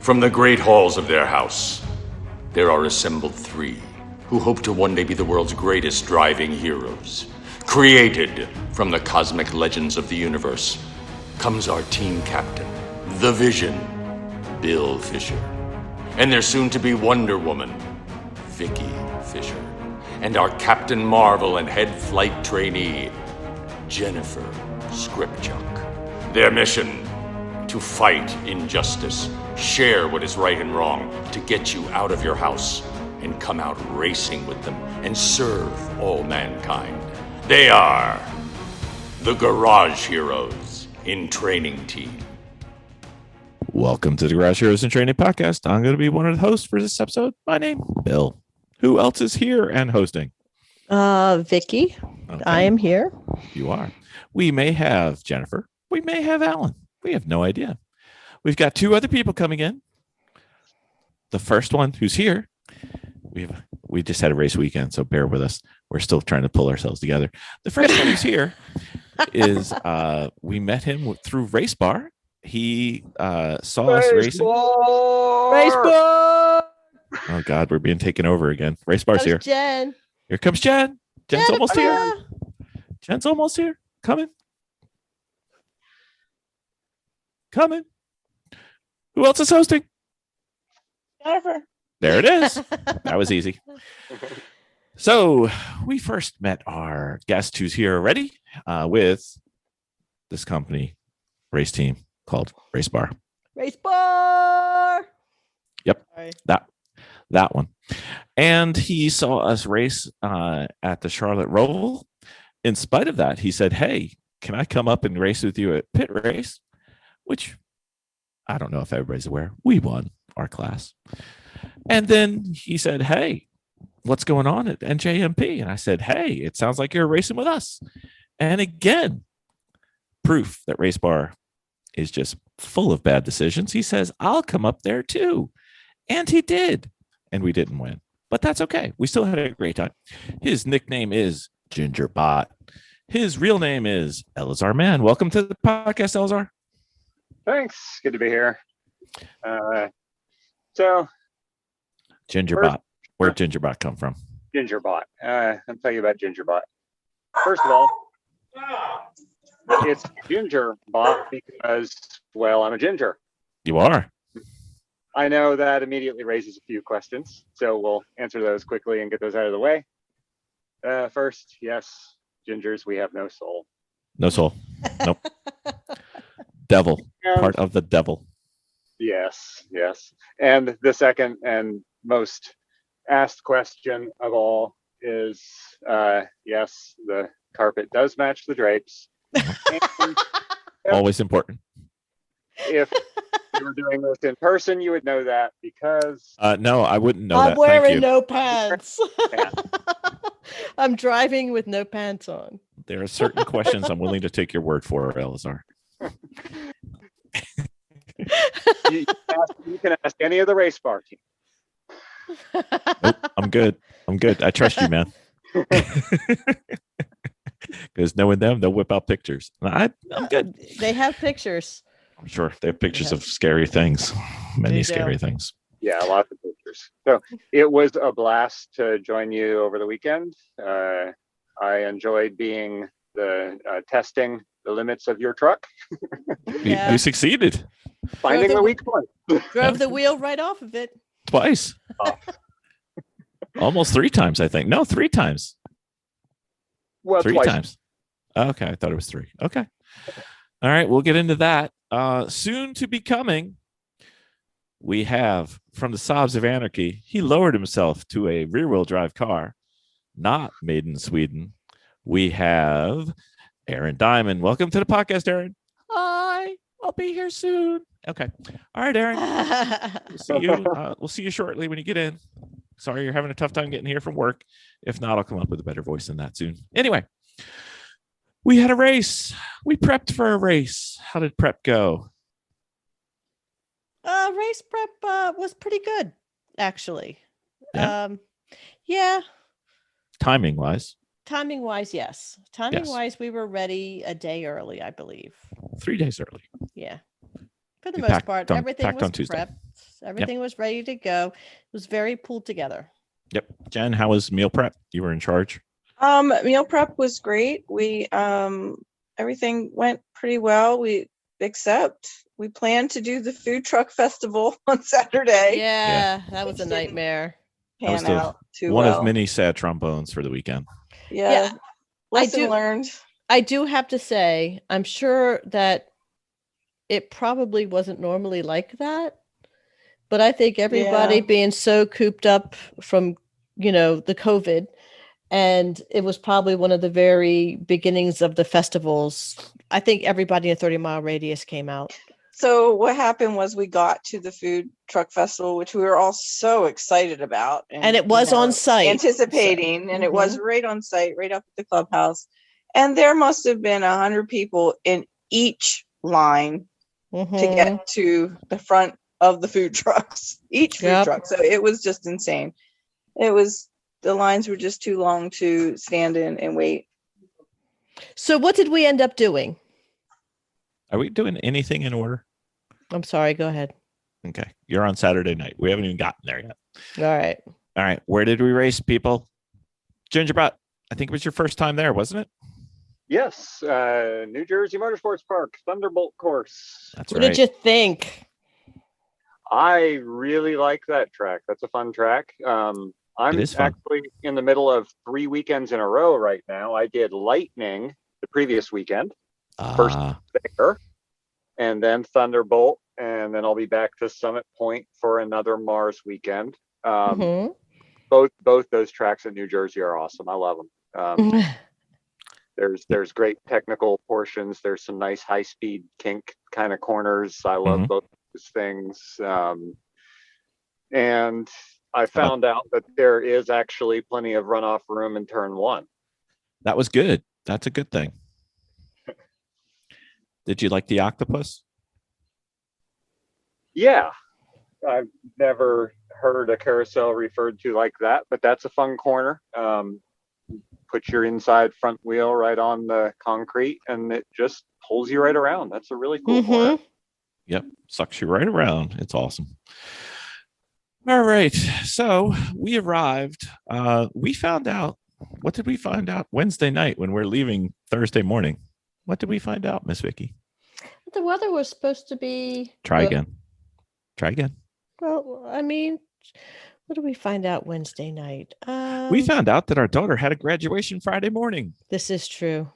From the great halls of their house, there are assembled three who hope to one day be the world's greatest driving heroes. Created from the cosmic legends of the universe comes our team captain, the Vision, Bill Fisher, and their soon-to-be Wonder Woman, Vicki Fisher, and our Captain Marvel and head flight trainee, Jennifer Scripchuk. Their mission: to fight injustice, share what is right and wrong, to get you out of your house and come out racing with them and serve all mankind. They are the Garage Heroes in Training Team. Welcome to the Garage Heroes in Training Podcast. I'm going to be one of the hosts for this episode. My name, Bill. Who else is here and hosting? Vicki. Okay. I am here. You are. We may have Jennifer. We may have Alan. We have no idea. We've got two other people coming in. The first one who's here, we just had a race weekend, so bear with us. We're still trying to pull ourselves together. The first one who's here is we met him through Race Bar. He saw us racing. Race Bar! Oh God, we're being taken over again. Race Bar's here. Jen. Here comes Jen. Jen's Jennifer. Almost here. Jen's almost here. Coming. Who else is hosting? Jennifer. There it is. That was easy. So we first met our guest who's here already with this company race team called Race Bar. Race Bar. Yep. Sorry. That one. And he saw us race at the Charlotte Roval. In spite of that, he said, "Hey, can I come up and race with you at Pit Race?" Which I don't know if everybody's aware. We won our class. And then he said, "Hey, what's going on at NJMP?" And I said, "Hey, it sounds like you're racing with us." And again, proof that Race Bar is just full of bad decisions. He says, "I'll come up there too." And he did. And we didn't win. But that's okay. We still had a great time. His nickname is Gingerbot. His real name is Elazar Mann. Welcome to the podcast, Elazar. Thanks. Good to be here. So, Gingerbot. Where'd Gingerbot come from? Gingerbot. I'll tell you about Gingerbot. First of all, it's Gingerbot because, well, I'm a ginger. You are. I know that immediately raises a few questions, so we'll answer those quickly and get those out of the way. First, yes, gingers, we have no soul. No soul. Nope. Devil. Part of the devil. Yes. And the second and most asked question of all is, yes, the carpet does match the drapes. And always important. If you were doing this in person, you would know that because... no, I wouldn't know that. I'm wearing no pants. I'm driving with no pants on. There are certain questions I'm willing to take your word for, Elazar. you can ask any of the Race Bar team. Nope, I'm good. I trust you, man. Because knowing them, they'll whip out pictures. I'm good. They have pictures. I'm sure they have pictures of scary things. Many scary things. Yeah, lots of pictures. So it was a blast to join you over the weekend. I enjoyed being testing the limits of your truck. You succeeded. Finding the weak point. Drove the wheel right off of it. Twice. Almost 3 times, I think. No, 3 times. Well, 3 twice. times. Okay, I thought it was 3. Okay. All right, we'll get into that. Soon to be coming, we have from the Saabs of Anarchy. He lowered himself to a rear-wheel drive car, not made in Sweden. We have Aaron Diamond. Welcome to the podcast, Aaron. Hi, I'll be here soon. Okay. All right, Aaron. We'll see you shortly when you get in. Sorry you're having a tough time getting here from work. If not, I'll come up with a better voice than that soon. Anyway, we had a race. We prepped for a race. How did prep go? Race prep was pretty good, actually. Yeah. Timing wise, yes. Timing-wise, we were ready a day early, I believe. 3 days early. Yeah. For the most part, everything was on Tuesday. prepped. Everything was ready to go. It was very pulled together. Yep. Jen, how was meal prep? You were in charge. Meal prep was great. We everything went pretty well. Except we planned to do the food truck festival on Saturday. Yeah, that was a Which didn't nightmare. That was Pan out too one well. of many sad trombones for the weekend. Yeah. Lesson do- learned. I do have to say, I'm sure that it probably wasn't normally like that, but I think everybody Yeah. being so cooped up from, the COVID, and it was probably one of the very beginnings of the festivals. I think everybody in a 30-mile radius came out. So what happened was we got to the food truck festival, which we were all so excited about. And it was on site. Anticipating, and it was right on site, right up at the clubhouse. And there must have been 100 people in each line to get to the front of the food trucks, each food truck. So it was just insane. The lines were just too long to stand in and wait. So what did we end up doing? Are we doing anything in order? I'm sorry, go ahead. Okay. You're on Saturday night. We haven't even gotten there yet. All right. Where did we race, people? Gingerbread. I think it was your first time there, wasn't it? Yes, New Jersey Motorsports Park, Thunderbolt course. That's What right. did you think? I really like that track. That's a fun track. I'm actually in the middle of 3 weekends in a row right now. I did Lightning the previous weekend, first there, and then Thunderbolt, and then I'll be back to Summit Point for another Mars weekend. Both those tracks in New Jersey are awesome. I love them. There's great technical portions. There's some nice high speed kink kind of corners. I love both those things. And I found out that there is actually plenty of runoff room in turn 1. That was good. That's a good thing. Did you like the octopus? Yeah. I've never heard a carousel referred to like that, but that's a fun corner. Put your inside front wheel right on the concrete and it just pulls you right around. That's a really cool corner. Yep. Sucks you right around. It's awesome. All right. So we arrived. We found out. What did we find out Wednesday night when we're leaving Thursday morning? What did we find out, Miss Vicki? The weather was supposed to be... Try again. Well, I mean, what did we find out Wednesday night? We found out that our daughter had a graduation Friday morning. This is true.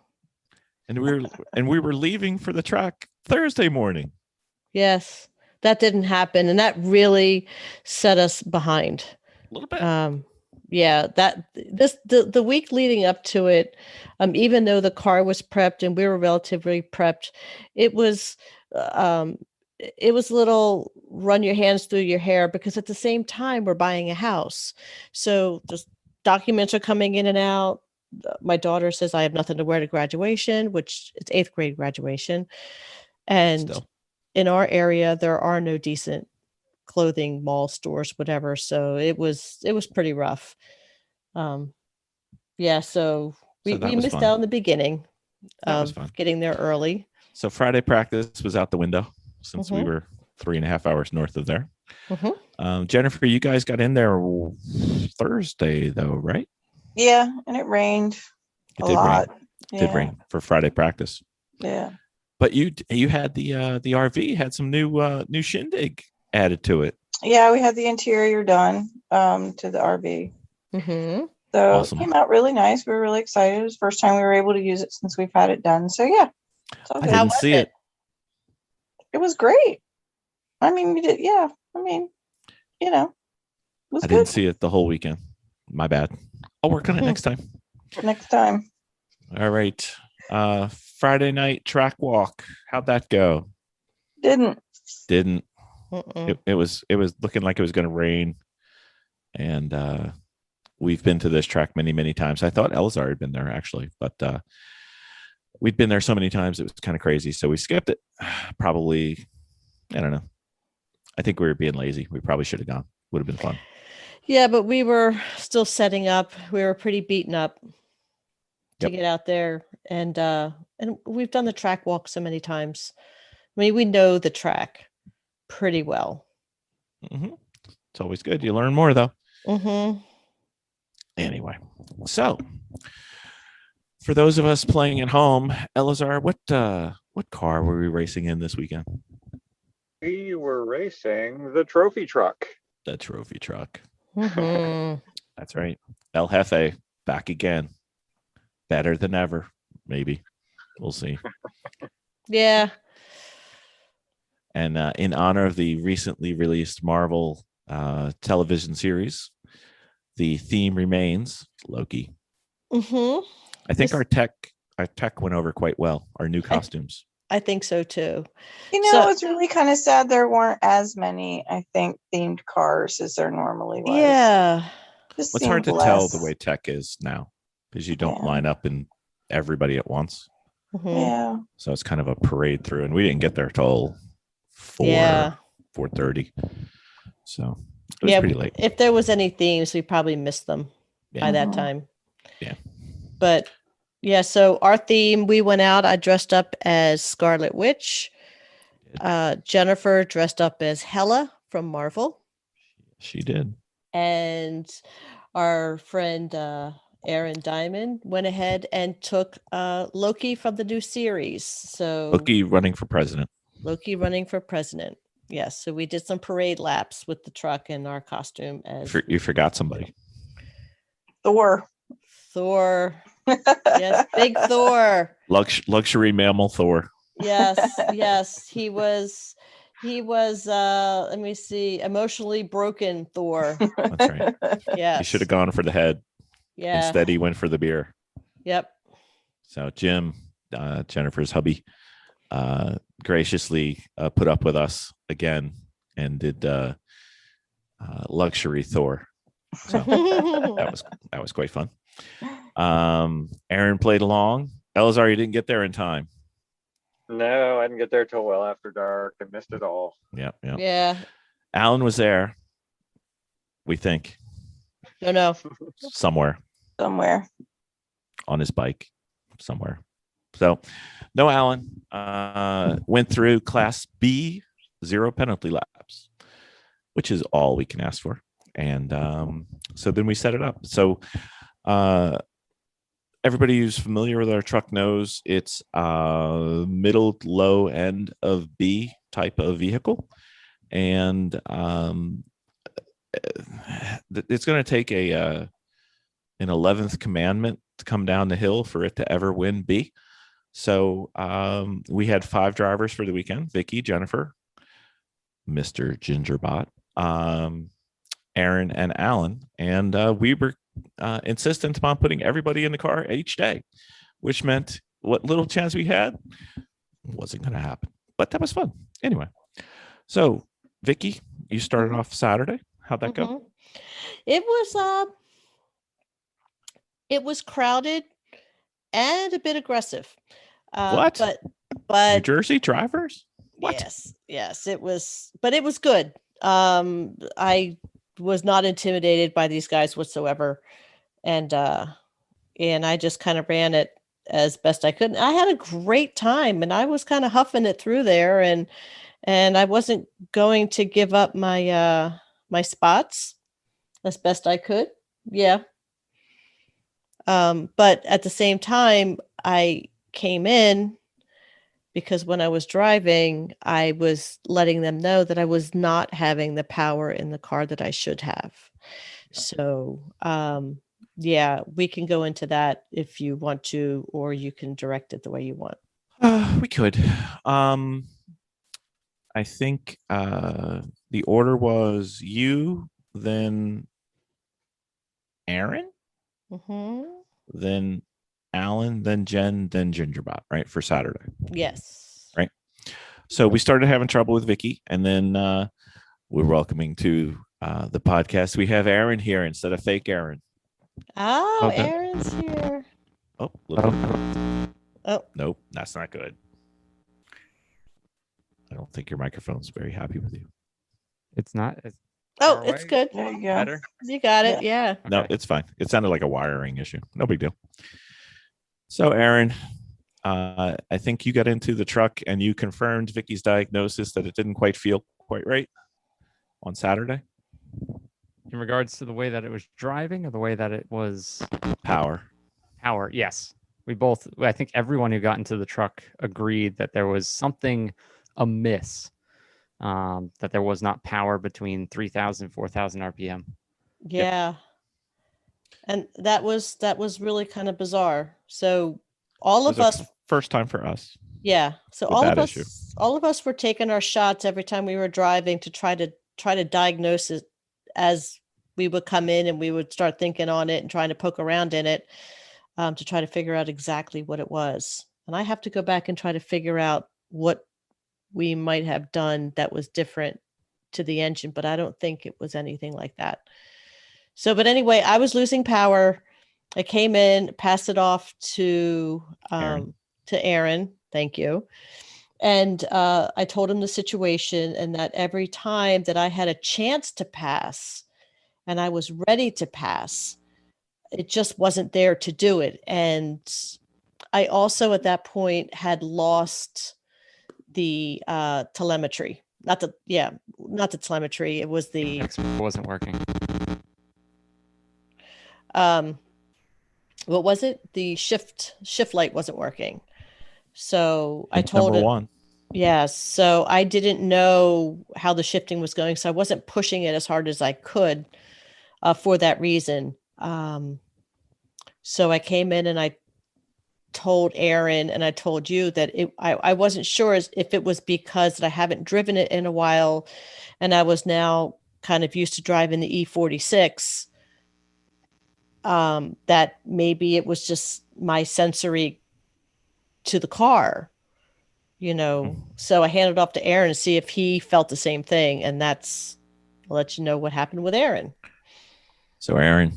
And we were leaving for the track Thursday morning. Yes, that didn't happen, and that really set us behind a little bit. Yeah, the week leading up to it, even though the car was prepped and we were relatively prepped, it was a little run your hands through your hair, because at the same time we're buying a house, so just documents are coming in and out. My daughter says I have nothing to wear to graduation, which it's 8th grade graduation, and in our area there are no decent clothing mall stores, whatever, so it was pretty rough. So we missed out in the beginning of getting there early. So Friday practice was out the window since we were 3.5 hours north of there. Jennifer, you guys got in there Thursday though, right? Yeah, and it rained a lot. It did rain for Friday practice. Yeah. But you had the RV had some new shindig added to it. Yeah, we had the interior done to the RV. So awesome. It came out really nice. We were really excited. It was the first time we were able to use it since we've had it done. So yeah. I didn't see it. It was great. I mean, we did. Yeah. I mean, it was good. Didn't see it the whole weekend. My bad. I'll work on it next time. Next time. All right. Friday night track walk. How'd that go? Didn't. It was looking like it was going to rain, and we've been to this track many, many times. I thought Elazar had been there actually, but we'd been there so many times it was kind of crazy, so we skipped it. Probably, I don't know. I think we were being lazy. We probably should have gone. Would have been fun. Yeah, but we were still setting up. We were pretty beaten up to get out there, and we've done the track walk so many times. I mean, we know the track pretty well. It's always good. You learn more, though. Mm-hmm. Anyway, so for those of us playing at home, Elazar, what car were we racing in this weekend? We were racing the trophy truck. The trophy truck. Mm-hmm. That's right. El Jefe back again. Better than ever, maybe. We'll see. Yeah. And in honor of the recently released Marvel television series, the theme remains Loki. Mm-hmm. I think our tech went over quite well. Our new costumes. I think so too. It's really kind of sad there weren't as many, I think, themed cars as there normally was. Yeah. It's hard to tell the way tech is now because you don't line up in everybody at once. Mm-hmm. Yeah. So it's kind of a parade through, and we didn't get there till 4:30. So it was pretty late. If there was any themes, we probably missed them by that time. Yeah. But yeah, so our theme, we went out. I dressed up as Scarlet Witch. Jennifer dressed up as Hela from Marvel. She did. And our friend Aaron Diamond went ahead and took Loki from the new series. So Loki running for president. Yes. So we did some parade laps with the truck and our costume as You forgot somebody. Thor. Yes, big Thor. Luxury mammal Thor. Yes. He was let me see, emotionally broken Thor. That's right. Yeah. He should have gone for the head. Yeah. Instead he went for the beer. Yep. So Jim, Jennifer's hubby, graciously put up with us again and did luxury Thor. So that was quite fun. Aaron played along. Elazar, you didn't get there in time. No, I didn't get there till well after dark. I missed it all. Yeah. Alan was there, we think. No. Somewhere on his bike somewhere. So no Alan. Went through Class B, 0 penalty laps, which is all we can ask for. And so then we set it up. So everybody who's familiar with our truck knows it's middle low end of B type of vehicle. And it's going to take an 11th commandment to come down the hill for it to ever win B. So we had 5 drivers for the weekend: Vicki, Jennifer, Mr. Gingerbot, Aaron, and Alan. And we were insistent upon putting everybody in the car each day, which meant what little chance we had wasn't going to happen. But that was fun. Anyway, so Vicki, you started off Saturday. How'd that go? It was crowded and a bit aggressive. What? But New Jersey drivers? What? Yes, it was, but it was good. I was not intimidated by these guys whatsoever. And I just kind of ran it as best I could. I had a great time, and I was kind of huffing it through there, and I wasn't going to give up my my spots as best I could. Yeah. But at the same time, I came in because when I was driving, I was letting them know that I was not having the power in the car that I should have. So, yeah, we can go into that if you want to, or you can direct it the way you want. We could. I think the order was you, then Aaron, then Alan, then Jen, then Gingerbot, right, for Saturday. Yes. Right. So we started having trouble with Vicki, and then we're welcoming to the podcast. We have Aaron here instead of fake Aaron. Oh, Aaron's here. Oh, nope, that's not good. I don't think your microphone's very happy with you. It's not. It's good. There you go. Better? You got it. Yeah. No, it's fine. It sounded like a wiring issue. No big deal. So, Aaron, I think you got into the truck and you confirmed Vicki's diagnosis that it didn't quite feel quite right on Saturday? In regards to the way that it was driving or the way that it was Power. Yes. I think everyone who got into the truck agreed that there was something amiss, that there was not power between 3,000 4,000 RPM. Yeah. And that was really kind of bizarre. So all of us, first time for us. yeah. So with that issue. all of us were taking our shots every time we were driving to try to diagnose it as we would come in, and we would start thinking on it and trying to poke around in it to try to figure out exactly what it was. And I have to go back and try to figure out what we might have done that was different to the engine, but I don't think it was anything like that. So, but anyway, I was losing power. I came in, passed it off to Aaron. Thank you. And I told him the situation, and that every time that I had a chance to pass and I was ready to pass, it just wasn't there to do it. And I also at that point had lost the telemetry. Not the telemetry. It was the It wasn't working. What was it? The shift light wasn't working. So I told number it. One. Yeah. So I didn't know how the shifting was going. So I wasn't pushing it as hard as I could for that reason. So I came in and I told Aaron and I told you that I wasn't sure if it was because I haven't driven it in a while and I was now kind of used to driving the E46, that maybe it was just my sensory to the car, So I handed it off to Aaron to see if he felt the same thing. And I'll let you know what happened with Aaron. So Aaron,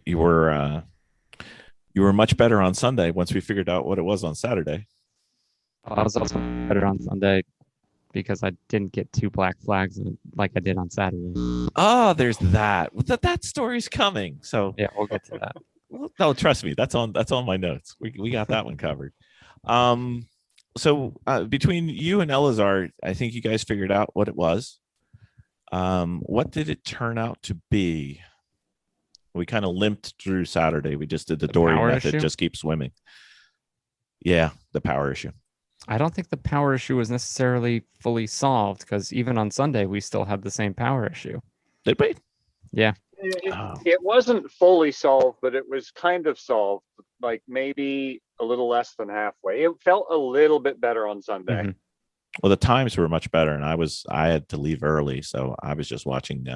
you were much better on Sunday once we figured out what it was on Saturday. I was also better on Sunday because I didn't get 2 black flags like I did on Saturday. Oh, there's that. That story's coming. So yeah, we'll get to that. No, trust me, that's on my notes. We got that one covered. So between you and Elazar, I think you guys figured out what it was. What did it turn out to be? We kind of limped through Saturday. We just did the Dory method, just keep swimming. Yeah, the power issue. I don't think the power issue was necessarily fully solved because even on Sunday, we still had the same power issue. Did we? Yeah. It wasn't fully solved, but it was kind of solved, like maybe a little less than halfway. It felt a little bit better on Sunday. Mm-hmm. Well, the times were much better, and I had to leave early, so I was just watching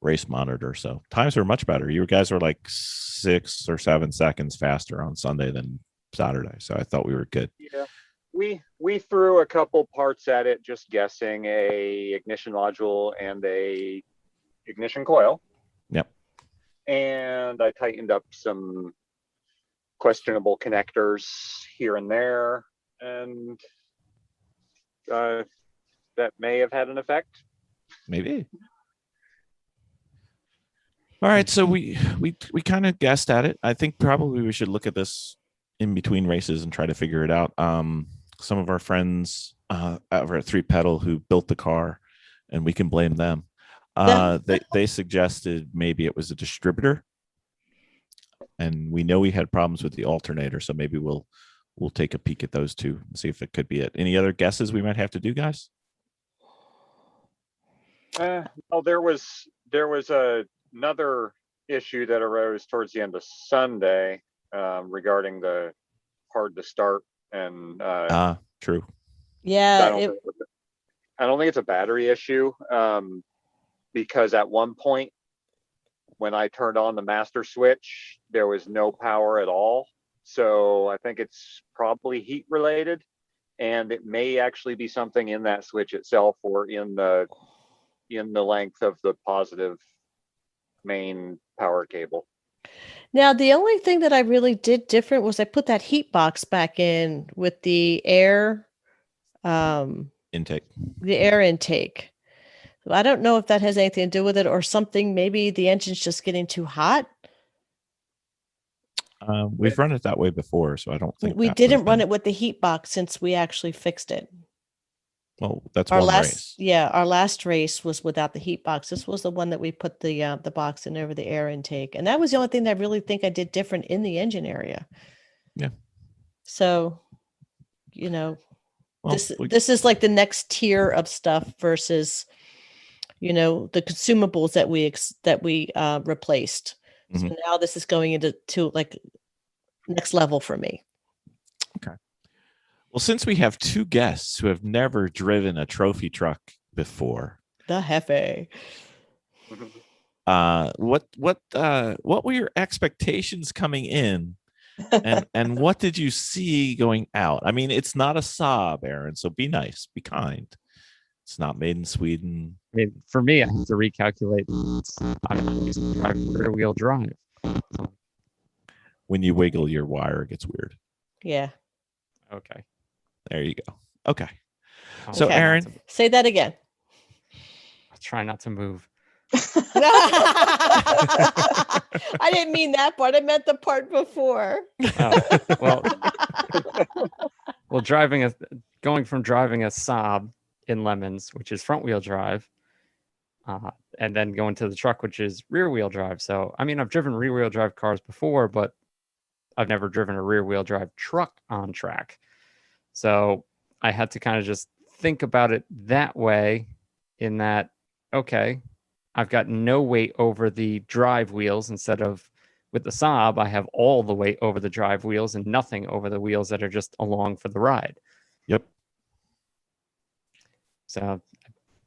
race monitor. So times were much better. You guys were like 6 or 7 seconds faster on Sunday than Saturday, so I thought we were good. Yeah, we threw a couple parts at it, just guessing, a ignition module and a ignition coil. Yep. And I tightened up some questionable connectors here and there, and that may have had an effect. Maybe. All right, so we kind of guessed at it. I think probably we should look at this in between races and try to figure it out. Some of our friends over at 3 Pedal who built the car, and we can blame them. They suggested maybe it was a distributor, and we know we had problems with the alternator, so maybe we'll take a peek at those two and see if it could be it. Any other guesses we might have to do, guys? Well, there was another issue that arose towards the end of Sunday regarding the hard to start, and true. Yeah, I don't think it's a battery issue, because at one point when I turned on the master switch, there was no power at all. So I think it's probably heat related, and it may actually be something in that switch itself or in the length of the positive main power cable. Now, the only thing that I really did different was I put that heat box back in with the air intake. The air intake. So I don't know if that has anything to do with it or something. Maybe the engine's just getting too hot. We've run it that way before, so I don't think we didn't run it with the heat box since we actually fixed it. Well, that's Our one last, race. yeah, our last race was without the heat box. This was the one that we put the box in over the air intake, and that was the only thing that I really think I did different in the engine area. Yeah. So, Well, this is like the next tier of stuff versus, the consumables that we replaced. So now this is going into like next level for me. Okay. Well, since we have two guests who have never driven a trophy truck before, The Hefe. what were your expectations coming in, and what did you see going out? I mean, it's not a Saab, Aaron, so be nice, be kind. It's not made in Sweden. I mean, for me, I have to recalculate. I'm using rear wheel drive. When you wiggle your wire, it gets weird. Yeah. Okay. There you go. Okay. I'll So, try not Aaron, to- Say that again. I'll try not to move. I didn't mean that part. I meant the part before. Well, going from driving a Saab in Lemons, which is front wheel drive, and then going to the truck, which is rear wheel drive. So, I mean, I've driven rear wheel drive cars before, but I've never driven a rear wheel drive truck on track. So I had to kind of just think about it that way, in that, okay, I've got no weight over the drive wheels instead of with the Saab, I have all the weight over the drive wheels and nothing over the wheels that are just along for the ride. Yep. So I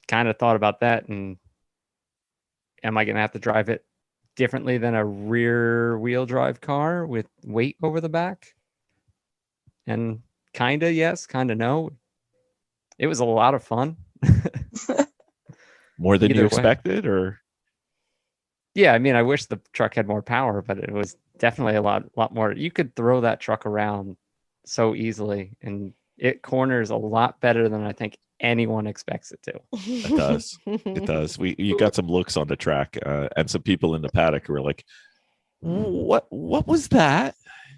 kind of thought about that, and am I going to have to drive it differently than a rear wheel drive car with weight over the back? And kind of yes, kind of no. It was a lot of fun. More than Either you way. expected, or? Yeah, I mean, I wish the truck had more power, but it was definitely a lot more. You could throw that truck around so easily, and it corners a lot better than I think anyone expects it to. It does. It does. You got some looks on the track, and some people in the paddock who were like, "What was that?"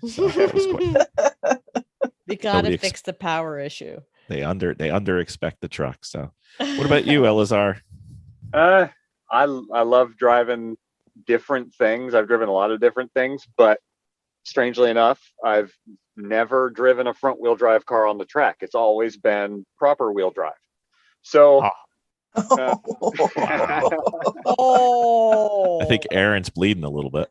So that was quite. You gotta Nobody fix the power issue. They under expect the truck. So, what about you, Elazar? I love driving different things. I've driven a lot of different things, but strangely enough, I've never driven a front wheel drive car on the track. It's always been proper wheel drive. So, Oh, I think Aaron's bleeding a little bit.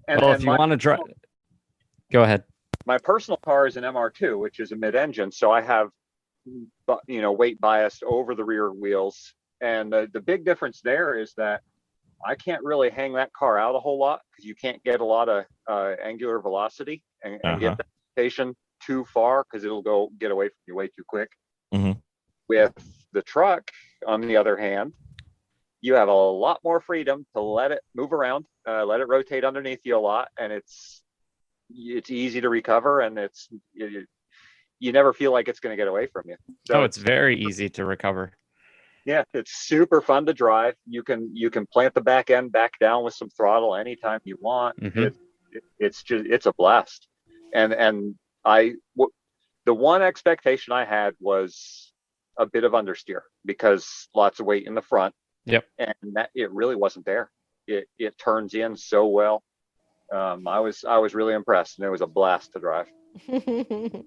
If you want to drive, go ahead. My personal car is an MR2, which is a mid-engine, so I have, weight biased over the rear wheels. And the big difference there is that I can't really hang that car out a whole lot because you can't get a lot of angular velocity and get the station too far because it'll get away from you way too quick. Mm-hmm. With the truck, on the other hand, you have a lot more freedom to let it move around, let it rotate underneath you a lot, and it's easy to recover, and you never feel like it's going to get away from you. So it's very easy to recover. Yeah, it's super fun to drive. You can plant the back end back down with some throttle anytime you want. Mm-hmm. It's a blast. And the one expectation I had was a bit of understeer because lots of weight in the front. Yep. And that it really wasn't there. It turns in so well. I was really impressed, and it was a blast to drive. And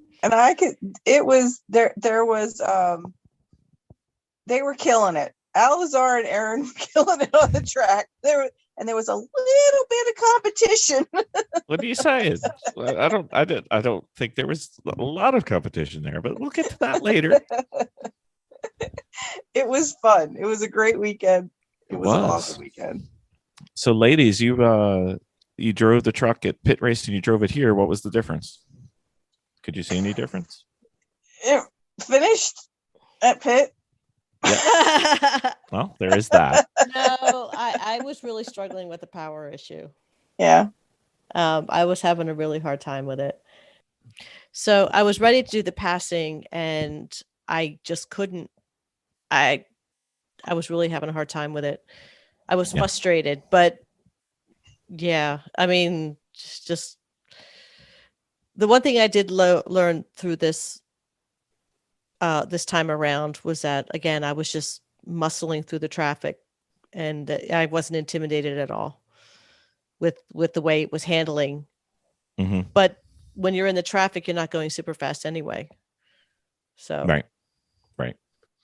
they were killing it. Alazar and Aaron were killing it on the track. There was a little bit of competition. What are you saying? I don't think there was a lot of competition there, but we'll get to that later. It was fun. It was a great weekend. It was an was. awesome weekend. So, ladies, you drove the truck at pit race and you drove it here. What was the difference? Could you see any difference? It finished at pit. Yeah. Well, there is that. No, I was really struggling with the power issue. Yeah. I was having a really hard time with it. So I was ready to do the passing, and I just couldn't. I was really having a hard time with it. I was frustrated, but yeah, I mean, just the one thing I did learn through this this time around was that, again, I was just muscling through the traffic, and I wasn't intimidated at all with the way it was handling. Mm-hmm. But when you're in the traffic, you're not going super fast anyway. So Right.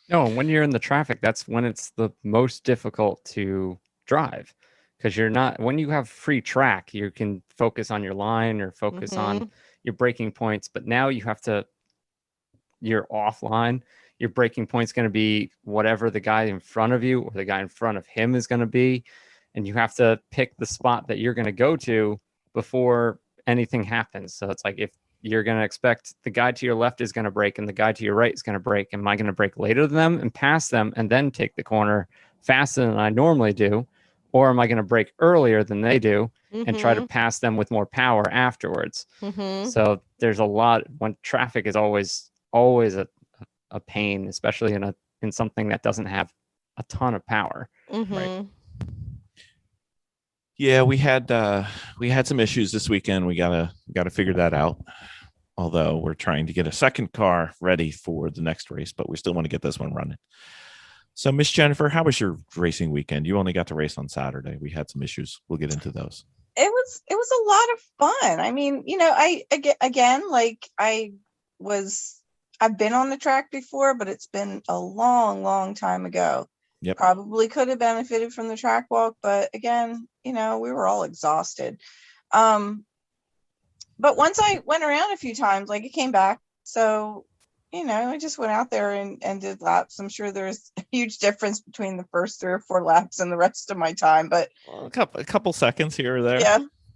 No, when you're in the traffic, that's when it's the most difficult to drive, because when you have free track, you can focus on your line or focus on your braking points. But now you're offline. Your braking point's going to be whatever the guy in front of you or the guy in front of him is going to be. And you have to pick the spot that you're going to go to before anything happens. So it's like, if you're going to expect the guy to your left is going to brake and the guy to your right is going to brake, am I going to brake later than them and pass them and then take the corner faster than I normally do? Or am I going to brake earlier than they do and try to pass them with more power afterwards? So there's a lot, when traffic is always a pain, especially in something that doesn't have a ton of power. Right. Yeah, we had some issues this weekend. We gotta figure that out. Although we're trying to get a second car ready for the next race, but we still want to get this one running. So, Miss Jennifer, how was your racing weekend? You only got to race on Saturday. We had some issues. We'll get into those. It was a lot of fun. I mean, I've been on the track before, but it's been a long, long time ago. Yep. Probably could have benefited from the track walk, but again, we were all exhausted. But once I went around a few times, like, it came back. So, I just went out there and did laps. I'm sure there's a huge difference between the first 3 or 4 laps and the rest of my time, but a couple seconds here or there.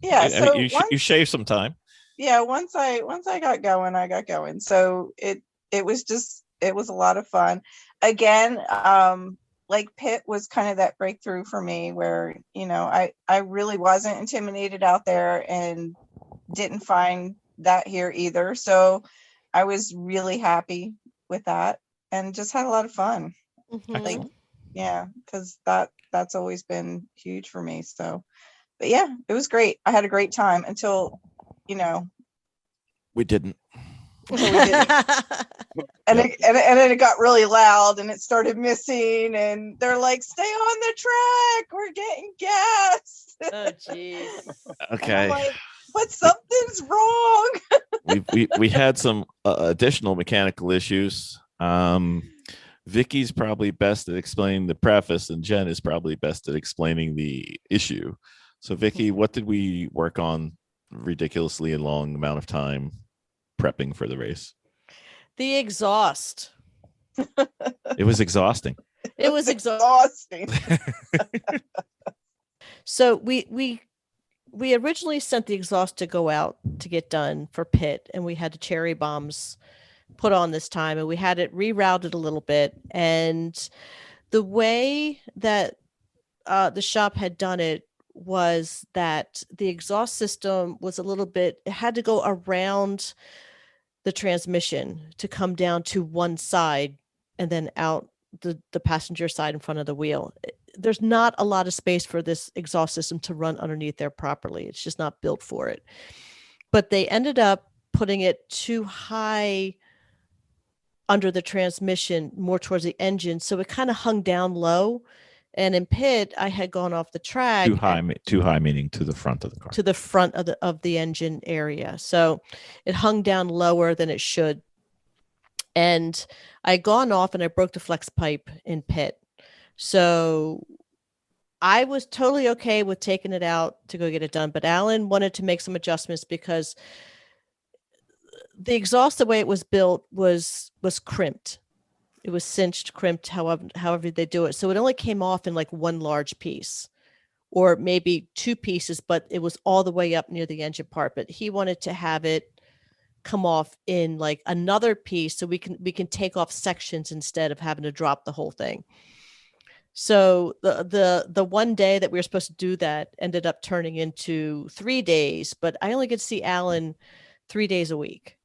Yeah. So you shave some time. Yeah. Once I got going, I got going. So it was a lot of fun. Again, like, Pitt was kind of that breakthrough for me where, I really wasn't intimidated out there and didn't find that here either. So I was really happy with that and just had a lot of fun. Like, yeah, because that's always been huge for me. So, but yeah, it was great. I had a great time until, we didn't. And then it got really loud and it started missing, and they're like, "Stay on the track, we're getting gas." Oh, jeez. Okay. I'm like, but something's wrong. we had some additional mechanical issues. Vicky's probably best at explaining the preface, and Jen is probably best at explaining the issue. So, Vicky, what did we work on ridiculously long amount of time prepping for the race? The exhaust. It was exhausting. It was exhausting. So we originally sent the exhaust to go out to get done for Pitt, and we had the cherry bombs put on this time, and we had it rerouted a little bit. And the way that the shop had done it was that the exhaust system was it had to go around the transmission to come down to one side and then out the passenger side in front of the wheel. There's not a lot of space for this exhaust system to run underneath there properly. It's just not built for it. But they ended up putting it too high under the transmission, more towards the engine. So it kind of hung down low. And in Pitt, I had gone off the track. Too high meaning to the front of the car. To the front of the engine area. So it hung down lower than it should. And I had gone off and I broke the flex pipe in Pitt. So I was totally okay with taking it out to go get it done. But Alan wanted to make some adjustments because the exhaust, the way it was built, was crimped. It was cinched, crimped, however they do it. So it only came off in like one large piece or maybe 2 pieces, but it was all the way up near the engine part. But he wanted to have it come off in like another piece so we can take off sections instead of having to drop the whole thing. So the one day that we were supposed to do that ended up turning into 3 days, but I only get to see Alan 3 days a week.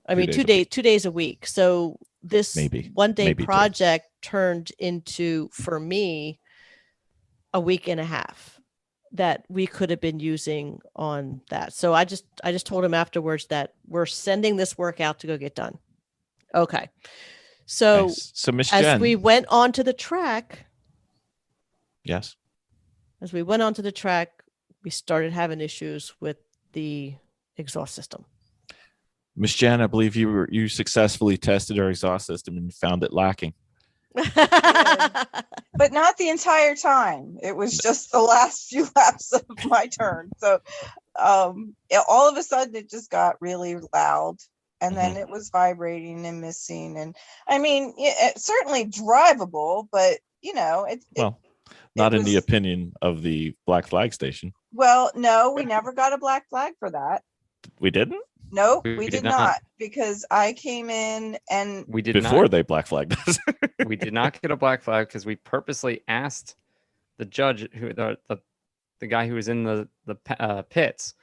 I mean, 2 days a week. So this one day project turned into, for me, a week and a half that we could have been using on that. So I just told him afterwards that we're sending this work out to go get done. Okay. So, Nice. So Miss as Jen, we went onto the track, yes. we started having issues with the exhaust system. Miss Jen, I believe you successfully tested our exhaust system and found it lacking. But not the entire time. It was just the last few laps of my turn. So all of a sudden it just got really loud, and then it was vibrating and missing. And I mean, it's certainly drivable, but not in the opinion of the Black Flag Station. Well, no, we never got a black flag for that. We didn't? Nope, we did not, because I came in and we did before not, they black flagged us. we did not get a black flag because we purposely asked the judge, who the guy who was in the pits,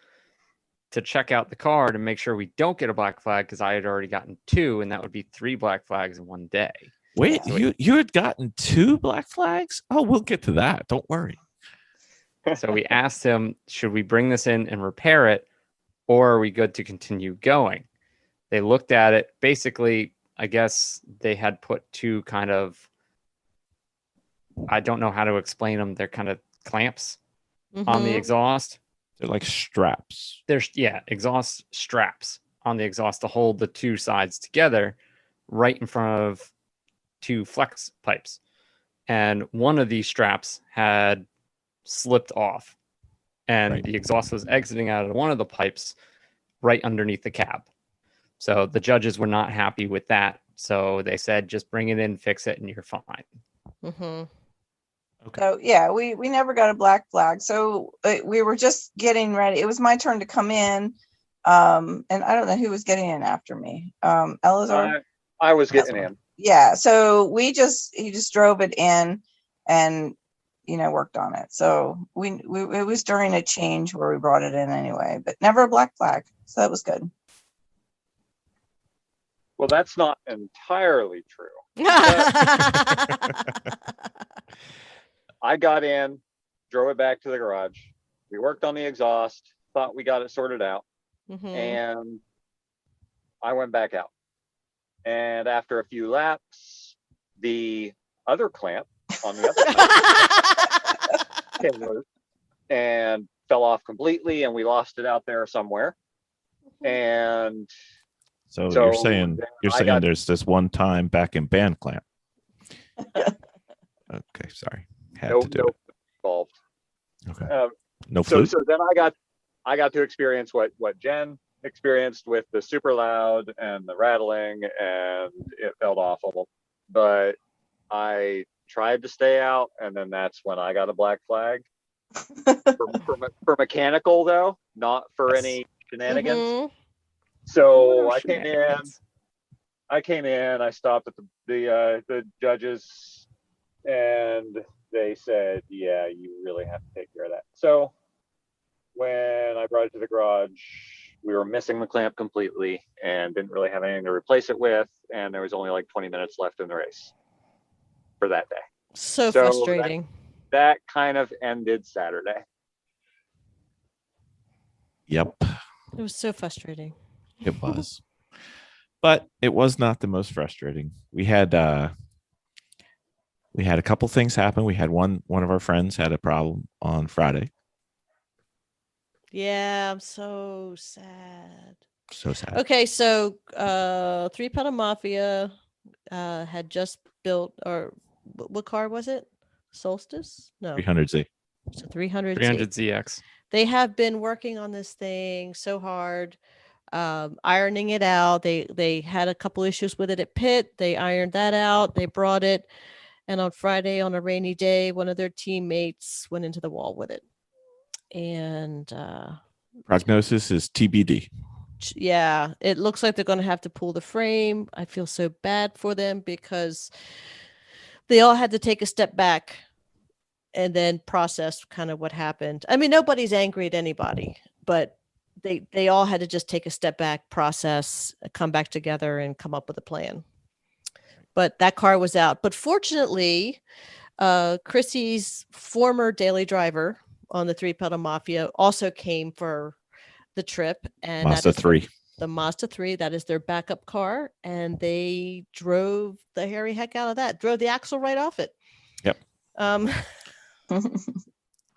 to check out the car to make sure we don't get a black flag, because I had already gotten 2, and that would be 3 black flags in one day. Wait, you had gotten 2 black flags? Oh, we'll get to that. Don't worry. So we asked him, should we bring this in and repair it, or are we good to continue going? They looked at it. Basically, I guess they had put 2 kind of, I don't know how to explain them. They're kind of clamps on the exhaust. They're like straps. Exhaust straps on the exhaust to hold the 2 sides together right in front of 2 flex pipes. And one of these straps had slipped off, and the exhaust was exiting out of one of the pipes right underneath the cab. So the judges were not happy with that. So they said, just bring it in, fix it, and you're fine. Okay. So yeah, we never got a black flag. So we were just getting ready. It was my turn to come in. And I don't know who was getting in after me. Elazar? I was getting in. Yeah. So he just drove it in and worked on it. So it was during a change where we brought it in anyway, but never a black flag. So that was good. Well, that's not entirely true. I got in, drove it back to the garage. We worked on the exhaust, thought we got it sorted out, and I went back out. And after a few laps, the other clamp on the other side came loose and fell off completely, and we lost it out there somewhere. And so you're saying there's this one time back in band clamp. Okay, sorry. Had to do it. Involved. Okay. No flute. So then I got to experience what Jen experienced with the super loud and the rattling, and it felt awful. But I tried to stay out, and then that's when I got a black flag. for mechanical, though, not for any shenanigans. So I came in, I stopped at the judges, and they said, yeah, you really have to take care of that. So when I brought it to the garage, we were missing the clamp completely and didn't really have anything to replace it with, and there was only like 20 minutes left in the race for that day. So frustrating. That kind of ended Saturday. Yep. It was so frustrating. It was. But it was not the most frustrating. We had a couple things happen. We had one of our friends had a problem on Friday. Yeah, I'm so sad. So sad. Okay, so 3-Pedal Mafia had just built, or what car was it? Solstice? No. 300Z. So 300Z. 300ZX. They have been working on this thing so hard, ironing it out. They had a couple issues with it at pit. They ironed that out. They brought it. And on Friday, on a rainy day, one of their teammates went into the wall with it. And prognosis is TBD. Yeah, it looks like they're going to have to pull the frame. I feel so bad for them because they all had to take a step back and then process kind of what happened. I mean, nobody's angry at anybody, but they all had to just take a step back, process, come back together, and come up with a plan. But that car was out. But fortunately, Chrissy's former daily driver on the 3-Pedal Mafia also came for the trip. And Mazda 3. the Mazda 3. That is their backup car, and they drove the hairy heck out of that. Drove the axle right off it. Yep. Um.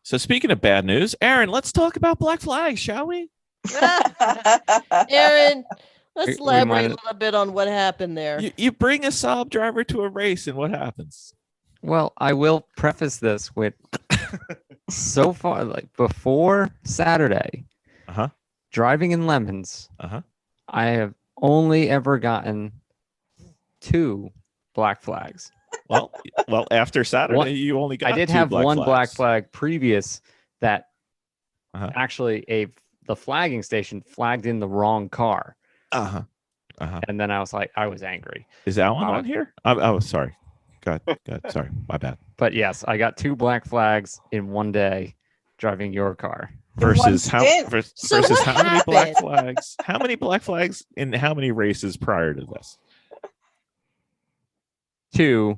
So speaking of bad news, Aaron, let's talk about Black Flag, shall we? Aaron, let's We elaborate might- a little bit on what happened there. You bring a Saab driver to a race, and what happens? Well, I will preface this with so far, like before Saturday, driving in Lemons, I have only ever gotten 2 black flags. Well, after Saturday, you only got. I did 2 have black one flags. black flag previous that actually the flagging station flagged in the wrong car. And then I was like, I was angry. Is Alan on here? Oh, sorry. God, sorry, my bad. But yes, I got 2 black flags in one day driving your car. Versus how So what how many black happened? flags? How many black flags in how many races prior to this? 2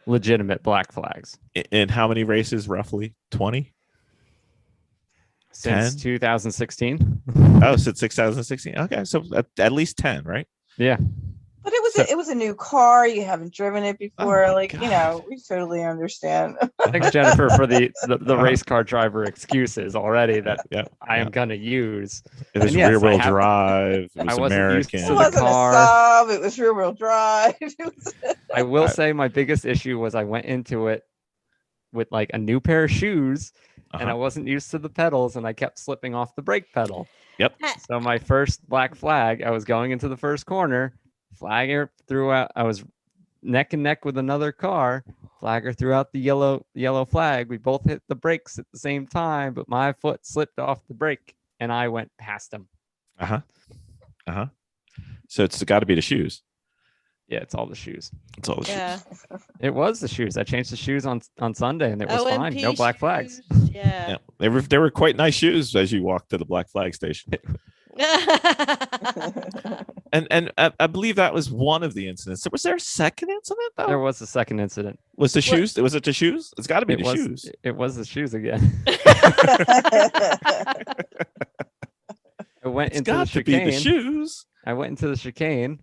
legitimate black flags. In how many races roughly? 20? Since 10? 2016. Oh, since 2016. Okay, so at least 10, right? Yeah. But it was a new car. You haven't driven it before. We totally understand. Thanks, Jennifer, for the race car driver excuses already that I am gonna use. It was yes, rear-wheel drive. It was I wasn't used American. to It the wasn't car. a Saab. It was rear-wheel drive. I will say my biggest issue was I went into it with like a new pair of shoes and I wasn't used to the pedals and I kept slipping off the brake pedal. Yep. So my first black flag, I was going into the first corner, flagger threw out, I was neck and neck with another car, flagger threw out the yellow flag. We both hit the brakes at the same time, but my foot slipped off the brake and I went past him. So it's got to be the shoes. Yeah, it's all the shoes. It's all the Yeah. shoes. It was the shoes. I changed the shoes on Sunday and it was fine. OMP No black flags. shoes. Yeah. Yeah, they were quite nice shoes as you walked to the black flag station. And I believe that was one of the incidents. Was there a second incident though? There was a second incident. Was the shoes? Was it the shoes? It's got to be It the was, shoes. It was the shoes again. I went It's into the got to be chicane. the shoes. I went into the chicane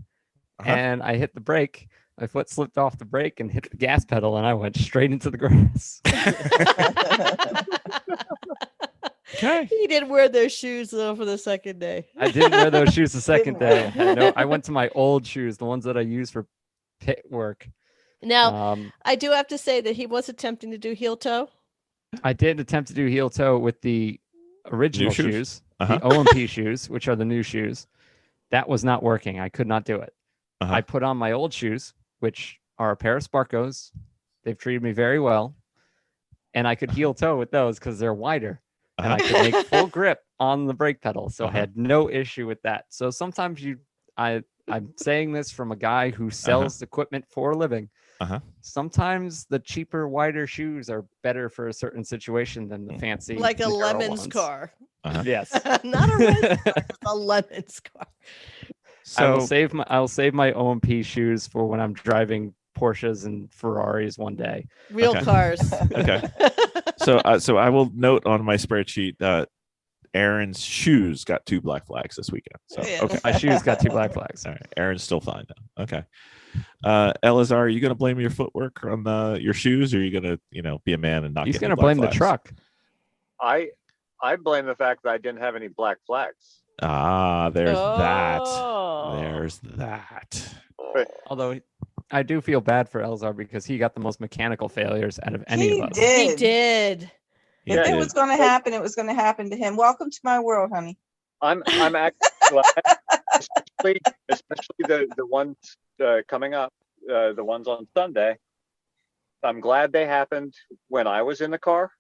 and I hit the brake. My foot slipped off the brake and hit the gas pedal, and I went straight into the grass. Okay. He didn't wear those shoes though for the second day. I didn't wear those shoes the second day. I went to my old shoes, the ones that I use for pit work. Now, I do have to say that he was attempting to do heel toe. I did attempt to do heel toe with the original New shoes? shoes, the OMP shoes, which are the new shoes. That was not working. I could not do it. I put on my old shoes, which are a pair of Sparkos. They've treated me very well. And I could heel toe with those because they're wider. And I could make full grip on the brake pedal. So I had no issue with that. So sometimes I'm saying this from a guy who sells equipment for a living. Sometimes the cheaper, wider shoes are better for a certain situation than the fancy, Like a narrow Lemons ones. car. Yes. Not a red car, just a Lemons car. So I'll save my OMP shoes for when I'm driving Porsches and Ferraris one day. Real cars. Okay. So I will note on my spreadsheet that Aaron's shoes got 2 black flags this weekend. So okay. My shoes got 2 black flags. All right. Aaron's still fine though. Okay. Elazar, are you going to blame your footwork on your shoes, or are you going to, be a man and not? He's going to blame the truck. I blame the fact that I didn't have any black flags. There's that. Oh. There's that. Although I do feel bad for Elazar because he got the most mechanical failures out of any of us. He did. If it was going to happen, it was going to happen to him. Welcome to my world, honey. I'm actually glad, especially the ones coming up, the ones on Sunday. I'm glad they happened when I was in the car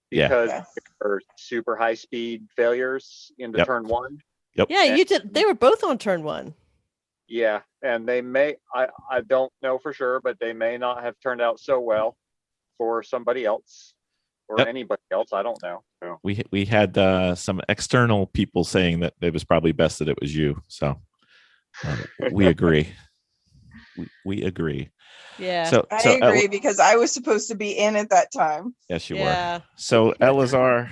because there were super high speed failures into turn 1. Yep. Yeah, you did. They were both on turn 1. Yeah, and they may, I don't know for sure, but they may not have turned out so well for somebody else or anybody else. I don't know. So. We had some external people saying that it was probably best that it was you. So we agree. We agree. Yeah. So I agree because I was supposed to be in at that time. Yes, you were. So Elazar,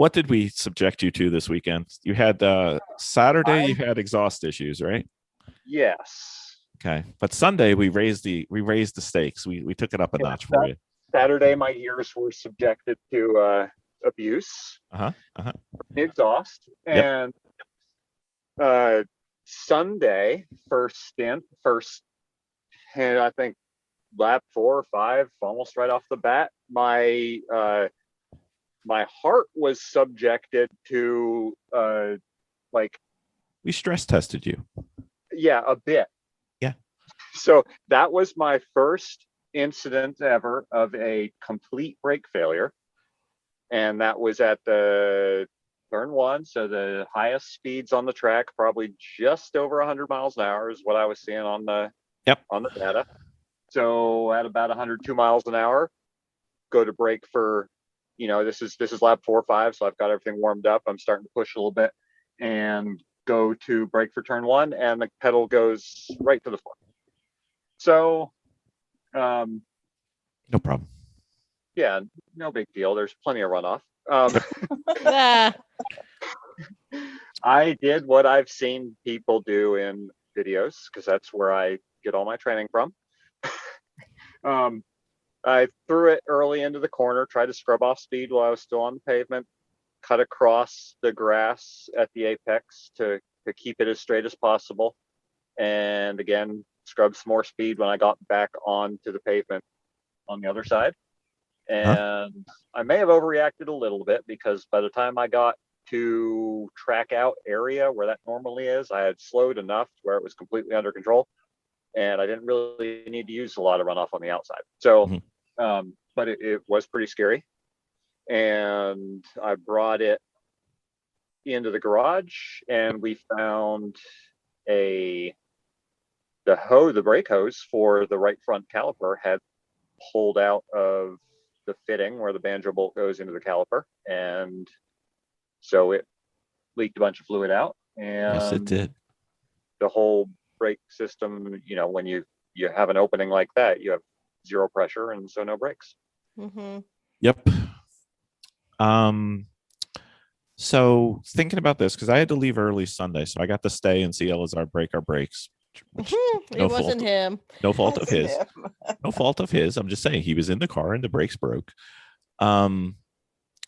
what did we subject you to this weekend? You had Saturday. You had exhaust issues, right? Yes. Okay, but Sunday we raised the stakes. We took it up a notch for you. Saturday, my ears were subjected to abuse. The exhaust. Yep. And Sunday, first, and I think lap 4 or 5, almost right off the bat, my heart was subjected to we stress tested you. Yeah, a bit. Yeah. So that was my first incident ever of a complete brake failure, and that was at the turn 1, so the highest speeds on the track, probably just over 100 miles an hour is what I was seeing on the data. So at about 102 miles an hour, go to brake for, this is lap 4 or 5, so I've got everything warmed up. I'm starting to push a little bit and go to brake for turn 1, and the pedal goes right to the floor. So, no problem. Yeah, no big deal. There's plenty of runoff. I did what I've seen people do in videos, because that's where I get all my training from. I threw it early into the corner, tried to scrub off speed while I was still on the pavement, cut across the grass at the apex to keep it as straight as possible, and again scrubbed some more speed when I got back onto the pavement on the other side. And I may have overreacted a little bit, because by the time I got to track out area where that normally is, I had slowed enough to where it was completely under control, and I didn't really need to use a lot of runoff on the outside. So but it was pretty scary, and I brought it into the garage, and we found the brake hose for the right front caliper had pulled out of the fitting where the banjo bolt goes into the caliper, and so it leaked a bunch of fluid out, and yes, it did. The whole brake system, when you have an opening like that, you have zero pressure, and so no brakes. Yep. So thinking about this, because I had to leave early Sunday, so I got to stay and see Elazar break our brakes. It wasn't him. No fault of his. No fault of his. I'm just saying he was in the car and the brakes broke.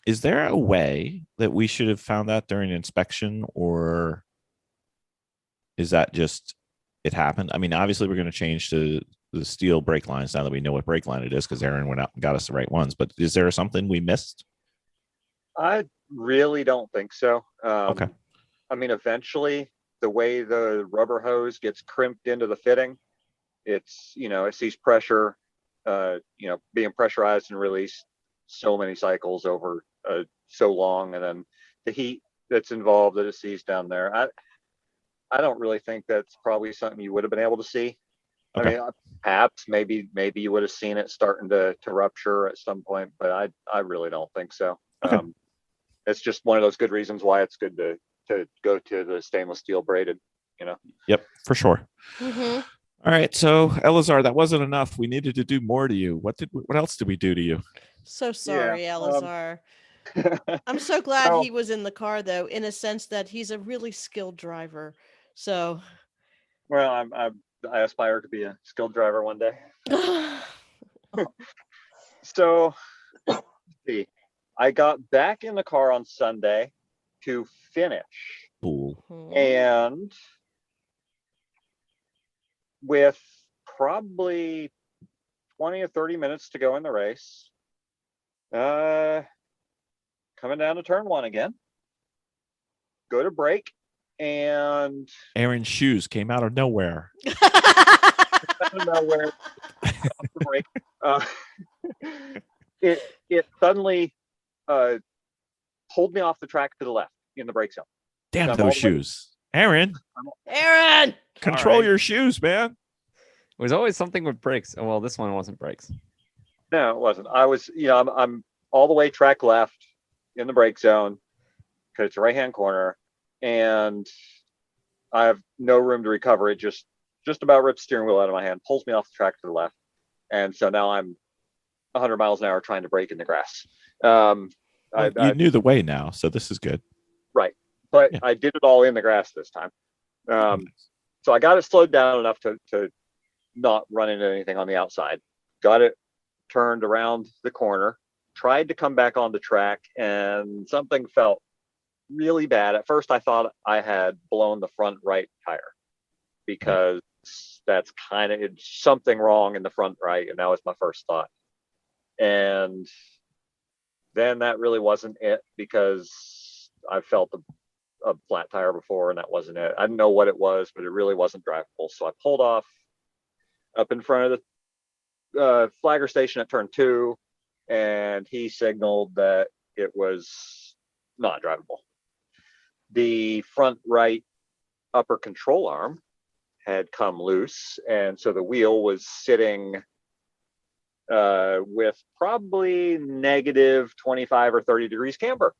Is there a way that we should have found that during inspection, or is that just it happened? I mean, obviously we're going to change to the steel brake lines now that we know what brake line it is, because Aaron went out and got us the right ones. But is there something we missed? I really don't think so. Okay. I mean, eventually, the way the rubber hose gets crimped into the fitting, it's, it sees pressure, being pressurized and released so many cycles over so long, and then the heat that's involved that it sees down there. I don't really think that's probably something you would have been able to see. Okay. I mean, perhaps maybe you would have seen it starting to rupture at some point, but I really don't think so. Okay. It's just one of those good reasons why it's good to go to the stainless steel braided, Yep, for sure. All right, so Elazar, that wasn't enough. We needed to do more to you. What else did we do to you? So sorry, Elazar. I'm so glad he was in the car, though, in a sense that he's a really skilled driver. So, well, I aspire to be a skilled driver one day. So, let's see. I got back in the car on Sunday to finish. Cool. And with probably 20 or 30 minutes to go in the race, coming down to turn 1 again, go to brake, and Aaron's shoes came out of nowhere. Brake. It suddenly pulled me off the track to the left in the brake zone. Damn those shoes. Aaron, control your shoes, man. It was always something with brakes. Oh, well, this one wasn't brakes. No, it wasn't. I was, I'm all the way track left in the brake zone, because it's a right-hand corner, and I have no room to recover. It just about rips steering wheel out of my hand, pulls me off the track to the left, and so now I'm 100 miles an hour trying to brake in the grass. You knew the way now, so this is good. Right. But Yeah. I did it all in the grass this time. So I got it slowed down enough to not run into anything on the outside. Got it turned around the corner, tried to come back on the track, and something felt really bad. At first, I thought I had blown the front right tire because that's kind of something wrong in the front right. And that was my first thought. And then that really wasn't it because I felt a flat tire before and that wasn't it. I didn't know what it was, but it really wasn't drivable. So I pulled off up in front of the flagger station at turn 2, and he signaled that it was not drivable. The front right upper control arm had come loose, and so the wheel was sitting with probably negative 25 or 30 degrees camber.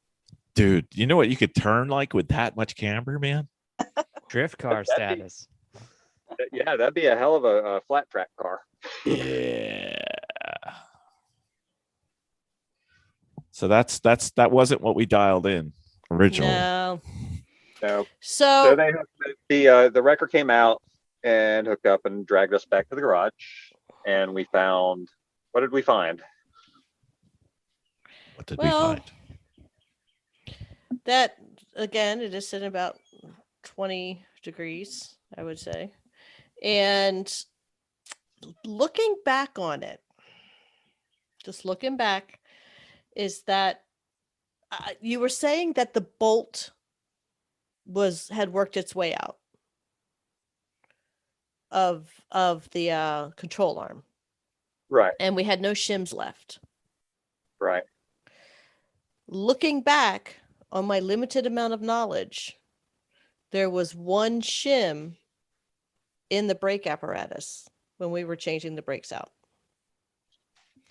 Dude, you know what you could turn like with that much camber, man? Drift car status. Yeah, that'd be a hell of a flat track car. Yeah. So that wasn't what we dialed in originally. No. No. So The wrecker came out and hooked up and dragged us back to the garage, and we found, what did we find? What did we find? That again, it is sitting about 20 degrees, I would say. And looking back on it, just looking back, is that you were saying that the bolt had worked its way out of the control arm, Right. and we had no shims left. Right. Looking back on my limited amount of knowledge, there was one shim in the brake apparatus when we were changing the brakes out.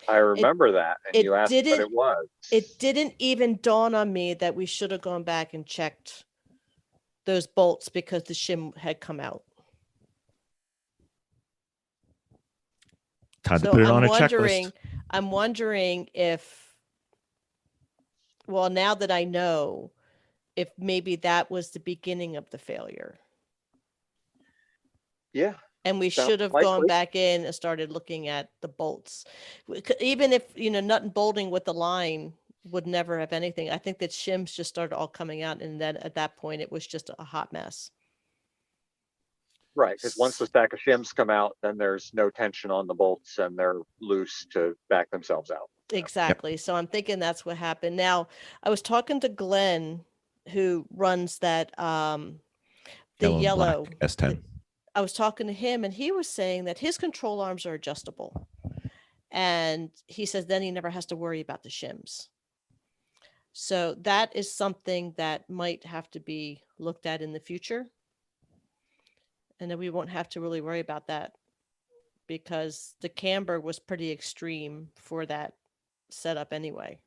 I remember that, and you asked what didn't- it was. It didn't even dawn on me that we should have gone back and checked those bolts because the shim had come out. Time to put it on a wondering, checklist. I'm wondering if, well, now that I know, if maybe that was the beginning of the failure. Yeah. And we Sounds should have likely. gone back in and started looking at the bolts. Even if, nut and bolting with the line would never have anything. I think that shims just started all coming out. And then at that point, it was just a hot mess. Right, because once the stack of shims come out, then there's no tension on the bolts and they're loose to back themselves out. Exactly. Yep. So I'm thinking that's what happened. Now, I was talking to Glenn, who runs that the yellow S10. I was talking to him, and he was saying that his control arms are adjustable. And he says then he never has to worry about the shims. So that is something that might have to be looked at in the future. And then we won't have to really worry about that because the camber was pretty extreme for that setup anyway.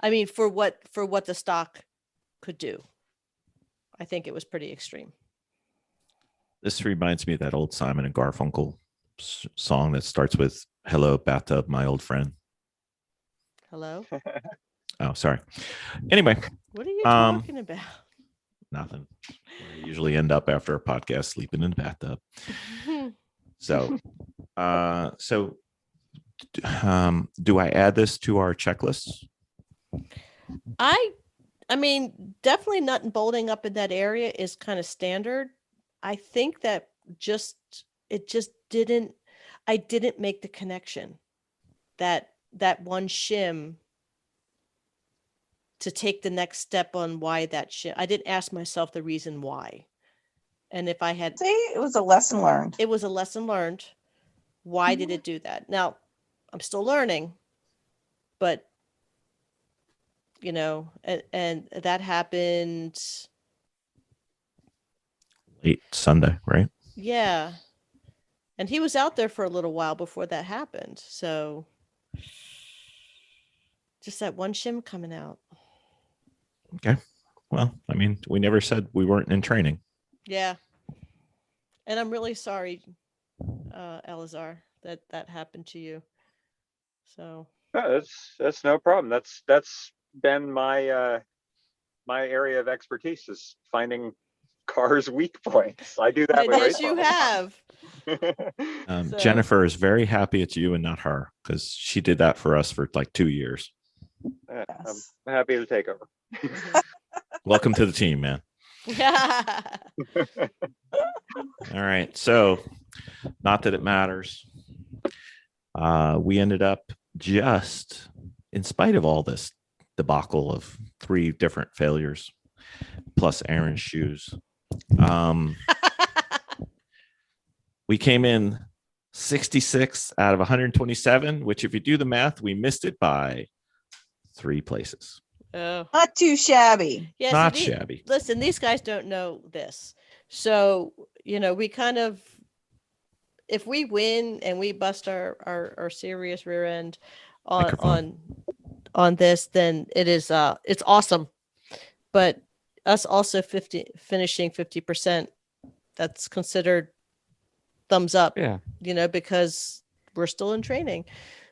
I mean, for what the stock could do. I think it was pretty extreme. This reminds me of that old Simon and Garfunkel song that starts with "Hello, bathtub, my old friend." Hello? Oh, sorry. Anyway. What are you talking about? Nothing. I usually end up after a podcast sleeping in the bathtub. So do I add this to our checklist? I mean, definitely nut and bolting up in that area is kind of standard. I think that I didn't make the connection that one shim to take the next step on why that shim. I didn't ask myself the reason why. And if I had say it was a lesson learned. It was a lesson learned. Why did it do that? Now, I'm still learning, but and that happened late Sunday, right? Yeah. And he was out there for a little while before that happened. So just that one shim coming out. Okay. Well, I mean, we never said we weren't in training. Yeah. And I'm really sorry, Elazar, that happened to you. So No, that's no problem. That's been my my area of expertise, is finding cars' weak points. I do that And with yes, race you all have. the time. So- Jennifer is very happy it's you and not her, because she did that for us for like 2 years. I'm Yes. happy to take over. Welcome to the team, man. All right. So, not that it matters. We ended up just, in spite of all this debacle of 3 different failures, plus Aaron's shoes, we came in 66 out of 127, which, if you do the math, we missed it by 3 places. Oh. Not too shabby. Yeah, Not see, shabby. Listen, these guys don't know this. So, we kind of, if we win and we bust our serious rear end Microphone. on this, then it's awesome. But us also finishing 50%, that's considered thumbs up. Yeah. Because we're still in training.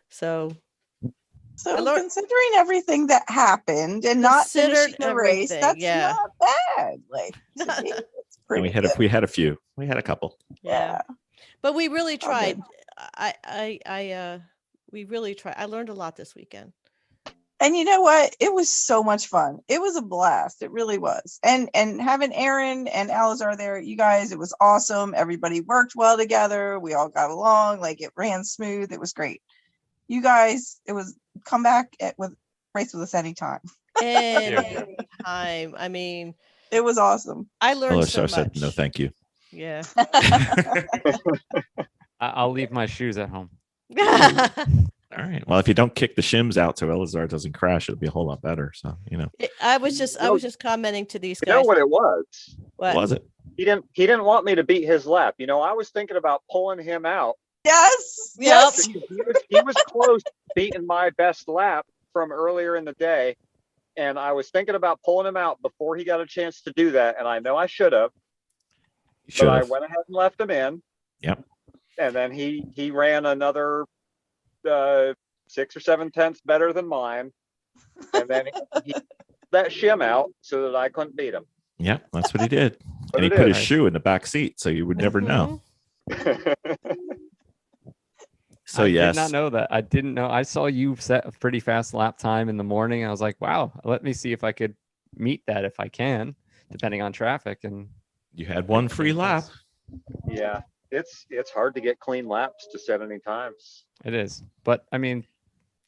So So I learned- considering everything that happened and not Considered finishing the race, everything, that's yeah. not bad. Like, to me, it's And pretty we had good. we had a few. We had a couple. yeah. But we really All tried. good. We really tried. I learned a lot this weekend. And you know what? It was so much fun. It was a blast. It really was. And having Aaron and Elazar there, you guys, it was awesome. Everybody worked well together. We all got along. Like, it ran smooth. It was great. You guys, it was come back with race with us anytime. Anytime. I mean, It was awesome. I learned so Elazar much. said, "No, thank you." Yeah. I'll leave my shoes at home. All right. Well, if you don't kick the shims out so Elazar doesn't crash, it'll be a whole lot better. So, I was just commenting to these You guys. know what it was? What? was it? He didn't want me to beat his lap. I was thinking about pulling him out. Yes. Yep. Yes. He was close to beating my best lap from earlier in the day, and I was thinking about pulling him out before he got a chance to do that. And I know I should have, Should but I have. went ahead and left him in. Yep. And then he ran another 6 or 7 tenths better than mine, and then he that shim out so that I couldn't beat him. Yeah, that's what he did. But And he it put is. his shoe in the back seat, so you would never know. So I yes, did not know that. I didn't know. I saw you set a pretty fast lap time in the morning. I was like, wow, let me see if I could meet that if I can, depending on traffic. And you had one free lap. Yeah, it's hard to get clean laps to set any times. it is. But I mean,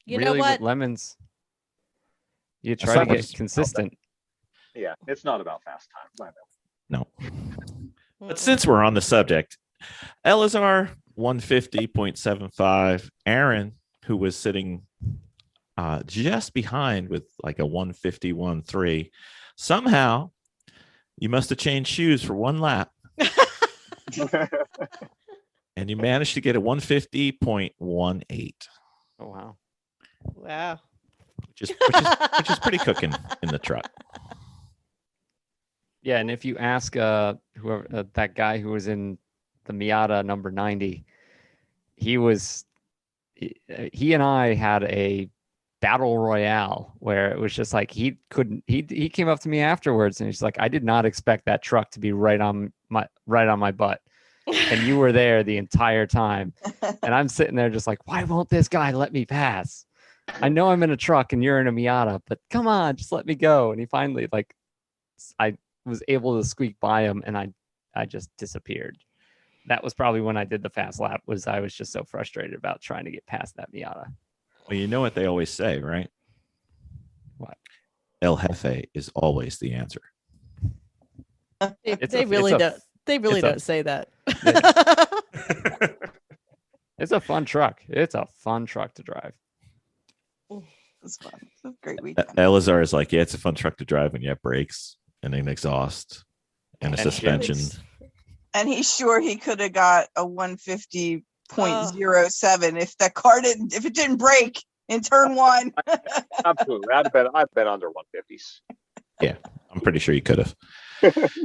You know really what? with lemons, you That's try not to what get it's about. consistent. Yeah, it's not about fast time. I know. No. But since we're on the subject, Elazar 150.75, Aaron, who was sitting just behind with like a 151.3, somehow you must have changed shoes for one lap and you managed to get a 150.18, Oh wow. Wow. which is pretty cooking in the truck. Yeah, and if you ask whoever that guy who was in the Miata number 90, he and I had a battle royale where it was just like he came up to me afterwards and he's like, I did not expect that truck to be right on my butt. And you were there the entire time. And I'm sitting there just like, why won't this guy let me pass? I know I'm in a truck and you're in a Miata, but come on, just let me go. And he finally, I was able to squeak by him and I just disappeared. That was probably when I did the fast lap. I was just so frustrated about trying to get past that Miata. Well, you know what they always say, right? What? El Jefe is always the answer. They really don't say that. It's a fun truck. It's a fun truck to drive. It's fun. It's a great weekend. Elazar is like, yeah, it's a fun truck to drive when you have brakes and an exhaust and a And suspension. And he's sure he could have got a 150.07 if it didn't break in turn 1. Absolutely, I've been under 150s. Yeah, I'm pretty sure you could have.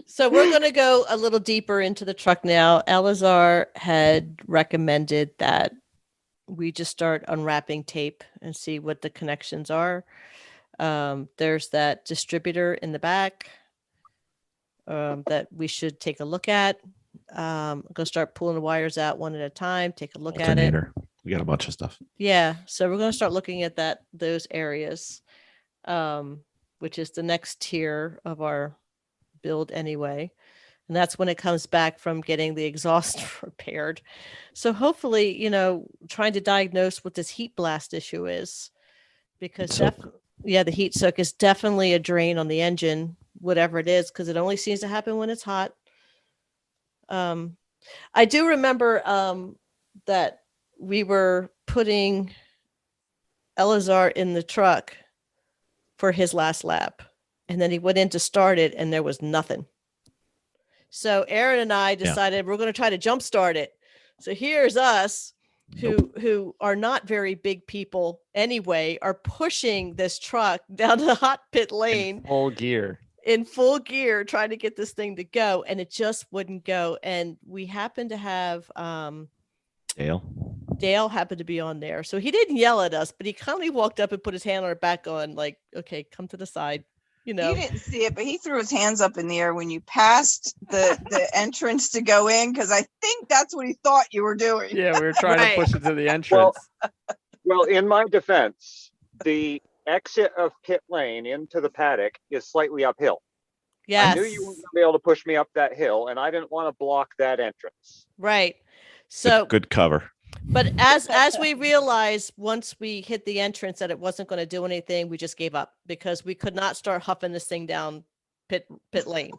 So we're going to go a little deeper into the truck now. Elazar had recommended that we just start unwrapping tape and see what the connections are. There's that distributor in the back that we should take a look at. I'm going to start pulling the wires out one at a time, take a look at it. We got a bunch of stuff. Yeah. So we're going to start looking at those areas, which is the next tier of our build anyway. And that's when it comes back from getting the exhaust repaired. So hopefully, trying to diagnose what this heat blast issue is, because the heat soak is definitely a drain on the engine, whatever it is, because it only seems to happen when it's hot. I do remember that we were putting Elazar in the truck for his last lap, and then he went in to start it and there was nothing. So Aaron and I decided we're going to try to jumpstart it. So here's us who are not very big people anyway, are pushing this truck down the hot pit lane in full gear, trying to get this thing to go, and it just wouldn't go. And we happened to have Dale happened to be on there, so he didn't yell at us, but he kindly walked up and put his hand on our back on, like, okay, come to the side. You didn't see it, but he threw his hands up in the air when you passed the entrance to go in, because I think that's what he thought you were doing. Yeah, we were trying to push it to the entrance. Well, in my defense, the exit of pit lane into the paddock is slightly uphill. Yes. I knew you weren't going to be able to push me up that hill, and I didn't want to block that entrance. Right. So good cover. But as we realized once we hit the entrance that it wasn't going to do anything, we just gave up, because we could not start huffing this thing down pit lane.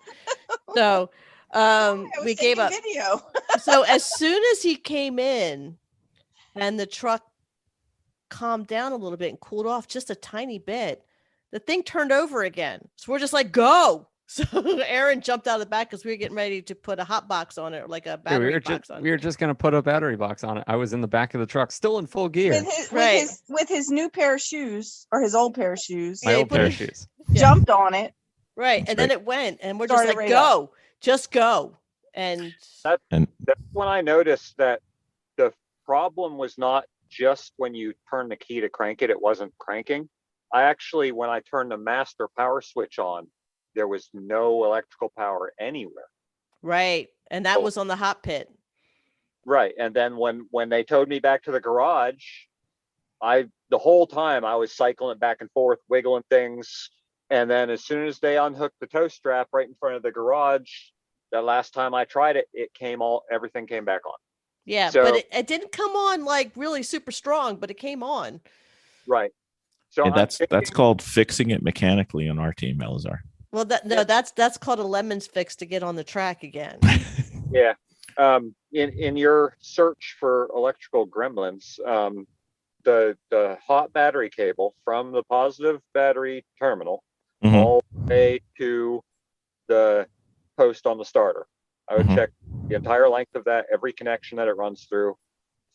So we gave up. So as soon as he came in and the truck calmed down a little bit and cooled off just a tiny bit, the thing turned over again. So we're just like, go. So Aaron jumped out of the back because we were getting ready to put a hot box on it, or like a battery box on it. We were just going to put a battery box on it. I was in the back of the truck, still in full gear. With his new pair of shoes, or his old pair of shoes. My old pair of shoes. Jumped on it. Right. And then it went, and we're just like, go. Just go. And that's when I noticed that the problem was not just when you turn the key to crank it, it wasn't cranking. When I turned the master power switch on, there was no electrical power anywhere. Right. And that was on the hot pit. Right. And then when they towed me back to the garage, the whole time I was cycling it back and forth, wiggling things. And then as soon as they unhooked the tow strap right in front of the garage, that last time I tried it, everything came back on. Yeah, so, but it didn't come on like really super strong, but it came on. Right. So that's called fixing it mechanically on our team, Elazar. Well, that's called a lemons fix to get on the track again. Yeah. In your search for electrical gremlins, the hot battery cable from the positive battery terminal all the way to the post on the starter. I would check the entire length of that, every connection that it runs through,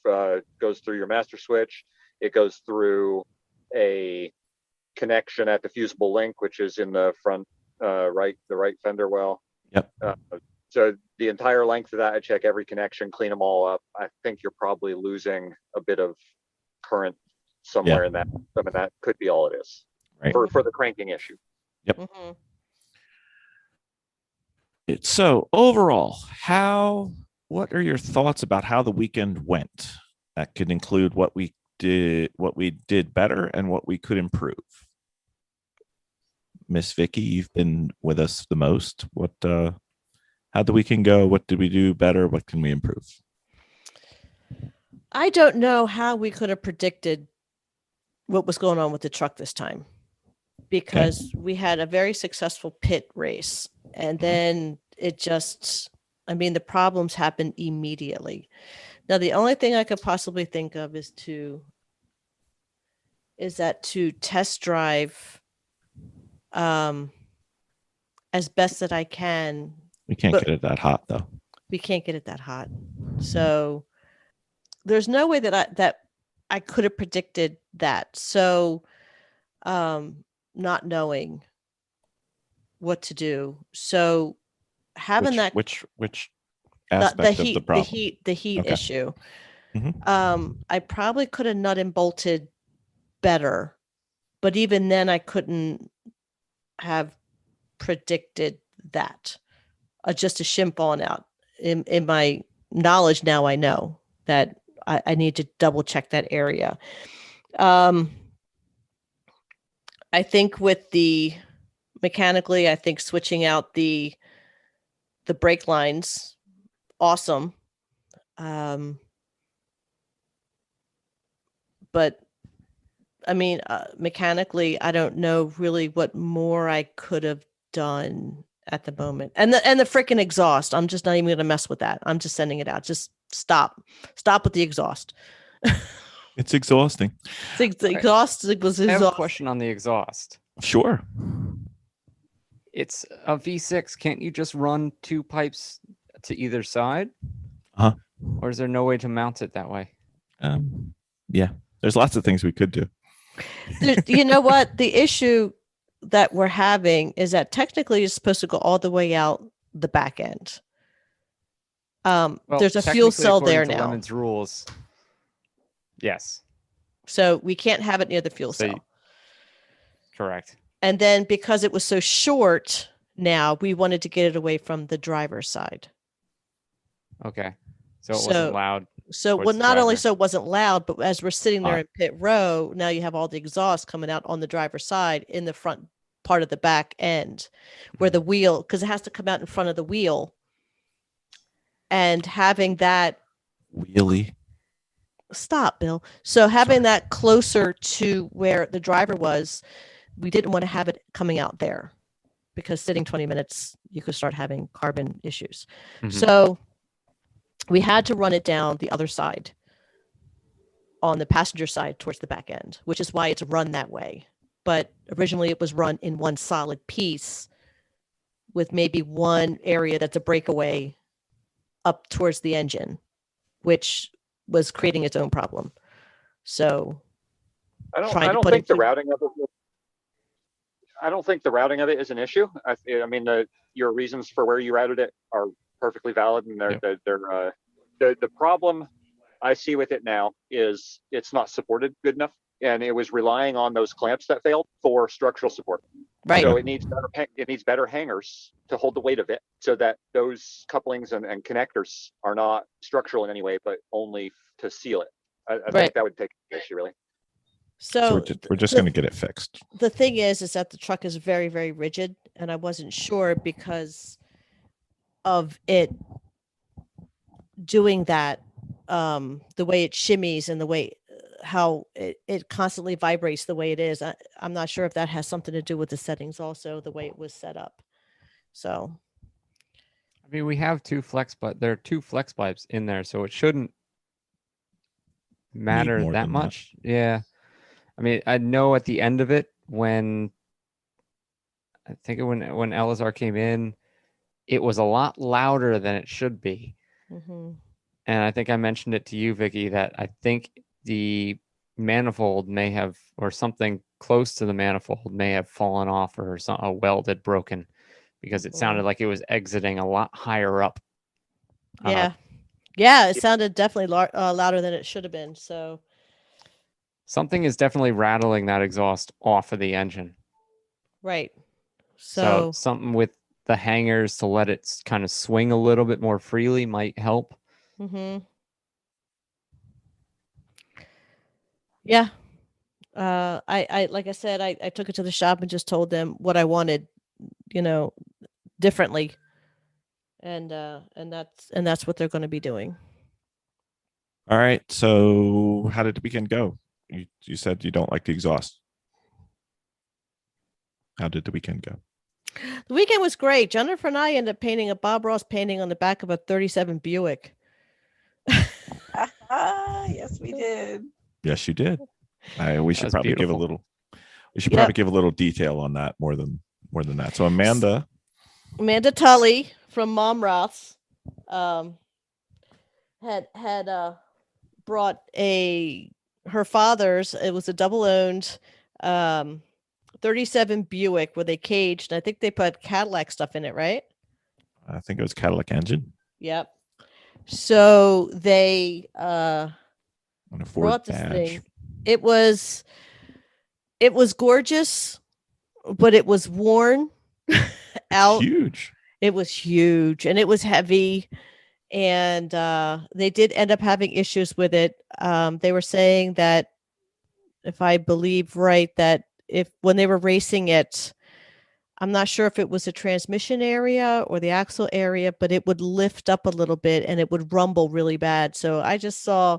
goes through your master switch. It goes through a connection at the fusible link, which is in the front the right fender well. Yep. So the entire length of that, I check every connection, clean them all up. I think you're probably losing a bit of current somewhere in that. Some of that could be all it is for the cranking issue. Yep. So overall, what are your thoughts about how the weekend went? That could include what we did better and what we could improve. Miss Vicki, you've been with us the most. How'd the weekend go? What did we do better? What can we improve? I don't know how we could have predicted what was going on with the truck this time, because we had a very successful pit race, and then the problems happened immediately. Now, the only thing I could possibly think of is to test drive as best that I can. We can't get it that hot, though. We can't get it that hot. So there's no way that I could have predicted that. So not knowing what to do. So having which aspect of the problem? The heat issue. I probably could have nut and bolted better But even then, I couldn't have predicted that. Just a shim falling out. In my knowledge now, I know that I need to double check that area. I think with the mechanically, I think switching out the brake lines, awesome. But I mean, mechanically, I don't know really what more I could have done at the moment. And the freaking exhaust, I'm just not even going to mess with that. I'm just sending it out. Just stop with the exhaust. It's exhausting. The exhaust was I have a exhaust. question on the exhaust. Sure. It's a V6. Can't you just run 2 pipes to either side? Uh-huh. Or is there no way to mount it that way? Yeah, there's lots of things we could do. You know what? The issue that we're having is that technically it's supposed to go all the way out the back end. Well, there's a fuel cell there according to now. Lemon's rules. Yes. So we can't have it near the fuel cell. Correct. And then because it was so short now, we wanted to get it away from the driver's side. Okay. So it wasn't loud. So, well, not only so it wasn't loud, but as we're sitting there in pit row, now you have all the exhaust coming out on the driver's side in the front part of the back end where the wheel, because it has to come out in front of the wheel. And having that wheelie. Stop, Bill. So having that closer to where the driver was, we didn't want to have it coming out there because sitting 20 minutes, you could start having carbon issues. Mm-hmm. So we had to run it down the other side on the passenger side towards the back end, which is why it's run that way. But originally it was run in one solid piece with maybe one area that's a breakaway up towards the engine, which was creating its own problem. So I don't think the routing of it. I don't think the routing of it is an issue. I mean, your reasons for where you routed it are perfectly valid, and the problem I see with it now is it's not supported good enough, and it was relying on those clamps that failed for structural support. Right. So it needs better hangers to hold the weight of it, so that those couplings and connectors are not structural in any way, but only to seal it. I think that would take the issue, really. So we're just going to get it fixed. The thing is that the truck is very, very rigid, and I wasn't sure because of it doing that, the way it shimmies and the way how it constantly vibrates the way it is. I'm not sure if that has something to do with the settings also, the way it was set up. So I mean, we have there are 2 flex pipes in there, so it shouldn't matter that much. Yeah. I mean, I know at the end of it, when Elazar came in, it was a lot louder than it should be. Mm-hmm. And I think I mentioned it to you, Vicki, that I think the manifold may have, or something close to the manifold may have fallen off, or a weld had broken, because it sounded like it was exiting a lot higher up. Yeah. It sounded definitely louder than it should have been. So something is definitely rattling that exhaust off of the engine. Right. So something with the hangers to let it kind of swing a little bit more freely might help. Mm-hmm. Yeah. I like I said, I took it to the shop and just told them what I wanted, differently. And that's what they're going to be doing. All right. So how did the weekend go? You said you don't like the exhaust. How did the weekend go? The weekend was great. Jennifer and I ended up painting a Bob Ross painting on the back of a 37 Buick. Yes, we did. Yes, you did. We should probably give a little detail on that more than that. So Amanda Tully from Mom Roth's had brought her father's. It was a double owned 37 Buick with a caged. I think they put Cadillac stuff in it, right? I think it was Cadillac engine. Yep. So they on a Ford brought this badge. thing. It was It was gorgeous, but it was worn out. Huge. It was huge and it was heavy. And they did end up having issues with it. They were saying that, if I believe right, that if when they were racing it, I'm not sure if it was the transmission area or the axle area, but it would lift up a little bit and it would rumble really bad. So I just saw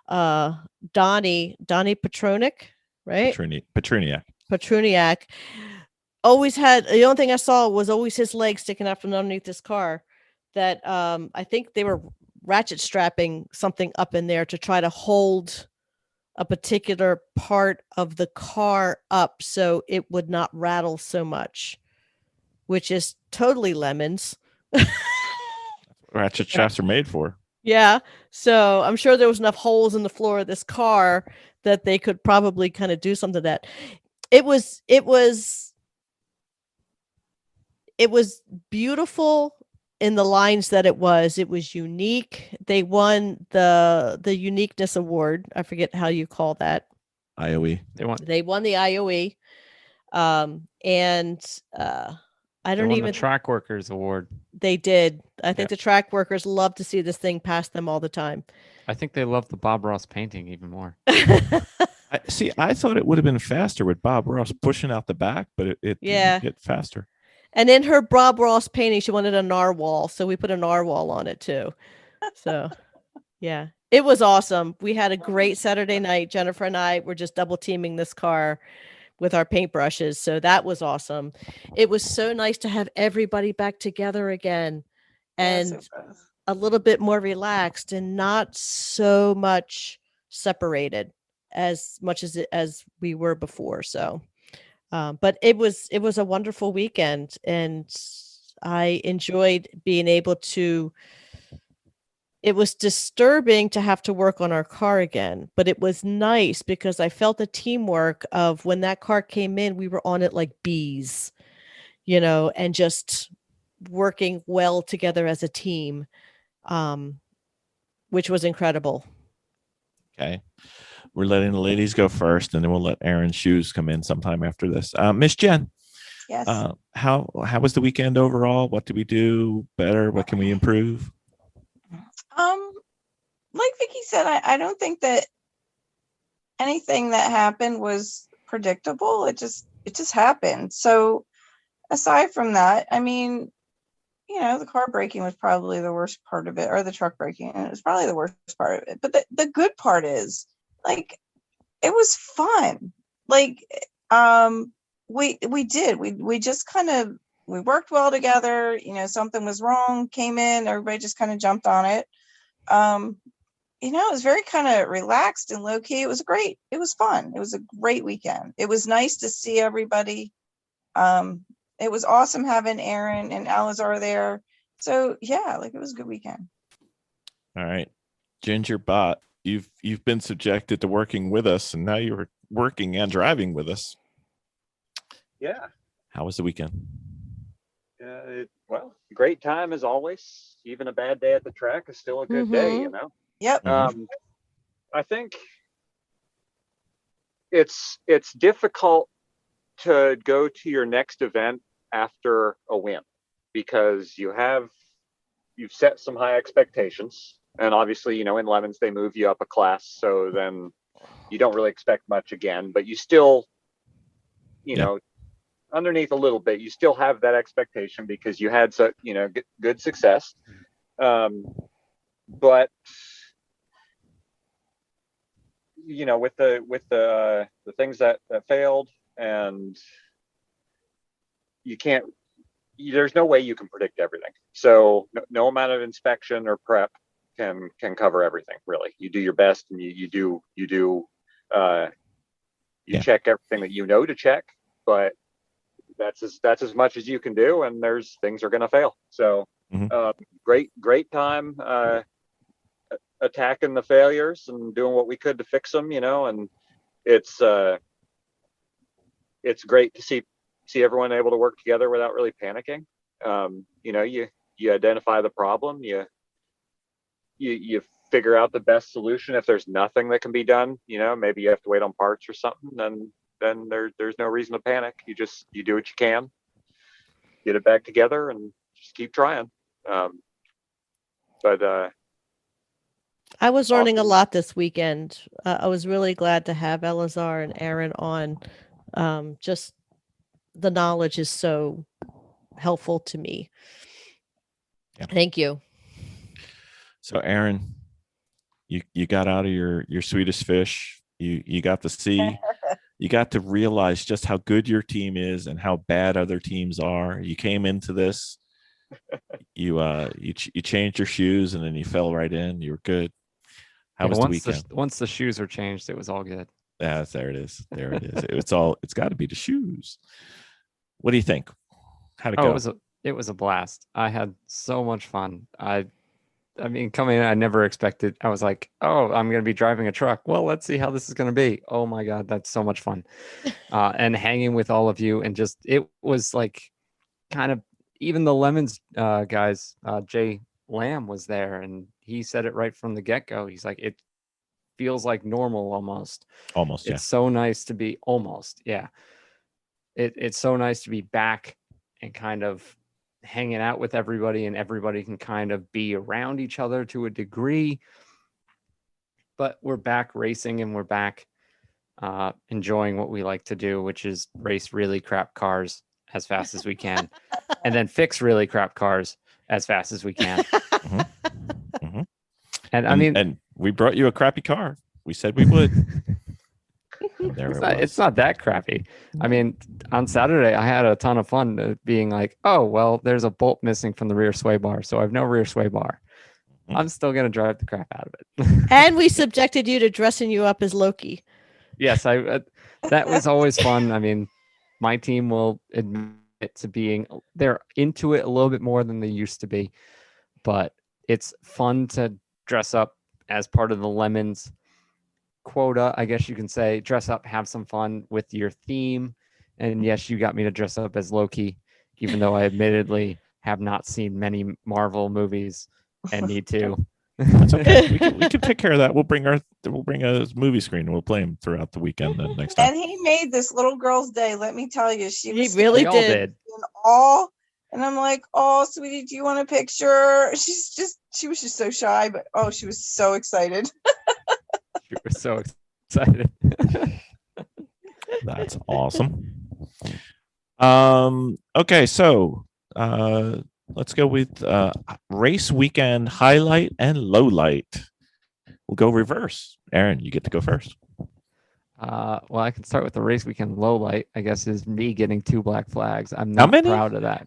Donnie Petronic, right? Petruniak always had, the only thing I saw was always his leg sticking out from underneath this car, that I think they were ratchet strapping something up in there to try to hold a particular part of the car up so it would not rattle so much, which is totally lemons. Ratchet straps are made for. Yeah. So I'm sure there was enough holes in the floor of this car that they could probably kind of do something to that. It was beautiful in the lines that it was. It was unique. They won the uniqueness award. I forget how you call that. IOE. They won the IOE. I don't even the track workers award. They did. I think the track workers love to see this thing pass them all the time. I think they love the Bob Ross painting even more. I thought it would have been faster with Bob Ross pushing out the back, but it didn't get faster. And in her Bob Ross painting, she wanted a narwhal, so we put a narwhal on it too. So, yeah, it was awesome. We had a great Saturday night. Jennifer and I were just double teaming this car with our paintbrushes, so that was awesome. It was so nice to have everybody back together again, and a little bit more relaxed and not so much separated as much as we were before. So. But it was a wonderful weekend, and I enjoyed being able to. It was disturbing to have to work on our car again, but it was nice because I felt the teamwork of when that car came in, we were on it like bees, and just working well together as a team, which was incredible. Okay. We're letting the ladies go first, and then we'll let Aaron's shoes come in sometime after this. Miss Jen. Yes. How was the weekend overall? What did we do better? What can we improve? Like Vicki said, I don't think that anything that happened was predictable. It just happened. So aside from that, I mean, the car braking was probably the worst part of it, or the truck braking. It was probably the worst part of it. But the good part is, like, it was fun. Like, we just kind of, we worked well together. Something was wrong, came in, everybody just kind of jumped on it. It was very kind of relaxed and low key. It was great. It was fun. It was a great weekend. It was nice to see everybody. It was awesome having Aaron and Elazar there. So yeah, it was a good weekend. All right. Ginger Bot, you've been subjected to working with us, and now you're working and driving with us. Yeah. How was the weekend? Well, great time as always. Even a bad day at the track is still a good day, Yep. I think it's difficult to go to your next event after a win because you've set some high expectations, and obviously in Lemons they move you up a class, so then you don't really expect much again, but you still underneath a little bit you still have that expectation because you had good success, but with the things that failed, and there's no way you can predict everything. So no amount of inspection or prep can cover everything, really. You do your best, and you check everything that to check, but that's as much as you can do, and there's things are going to fail. So great time attacking the failures and doing what we could to fix them, and it's great to see everyone able to work together without really panicking. You identify the problem, you figure out the best solution. If there's nothing that can be done, maybe you have to wait on parts or something, then then there's no reason to panic. You do what you can, get it back together, and just keep trying. But I was learning a awesome. lot this weekend. I was really glad to have Elazar and Aaron on. Just the knowledge is so helpful to me. Yeah. Thank you. So Aaron, you got out of your Swedish fish. You got to see, you got to realize just how good your team is and how bad other teams are. You came into this, you changed your shoes and then you fell right in. You were good. How was the weekend? Once the shoes were changed, it was all good. Yeah, there it is. There it is. It's got to be the shoes. What do you think? How'd it go? It was a blast. I had so much fun. I mean, coming in, I never expected. I was like, oh, I'm going to be driving a truck. Well, let's see how this is going to be. Oh my God, that's so much fun. And hanging with all of you, and just, it was like kind of, even the Lemons guys, Jay Lamb was there, and he said it right from the get-go. He's like, it feels like normal almost. Almost, yeah. It's so nice to be it's so nice to be back and kind of hanging out with everybody, and everybody can kind of be around each other to a degree. But we're back racing, and we're back enjoying what we like to do, which is race really crap cars as fast as we can, and then fix really crap cars as fast as we can. Mm-hmm. Mm-hmm. And I mean, and we brought you a crappy car. We said we would. It's not that crappy. I mean, on Saturday, I had a ton of fun being like, oh, well, there's a bolt missing from the rear sway bar, so I have no rear sway bar. I'm still going to drive the crap out of it. And we subjected you to dressing you up as Loki. Yes, that was always fun. I mean, my team will admit to being, they're into it a little bit more than they used to be, but it's fun to dress up as part of the Lemons quota, I guess you can say. Dress up, have some fun with your theme. And yes, you got me to dress up as Loki, even though I admittedly have not seen many Marvel movies and need to. That's okay. We can take care of that. We'll bring a movie screen and we'll play them throughout the weekend then next time. And he made this little girl's day. Let me tell you, she really did. In awe. And I'm like, oh, sweetie, do you want a picture? She was just so shy, but oh, she was so excited. She was so excited. That's awesome. Okay, so let's go with race weekend highlight and low light. We'll go reverse. Aaron, you get to go first. Well, I can start with the race weekend low light, I guess, is me getting 2 black flags. I'm not proud of that.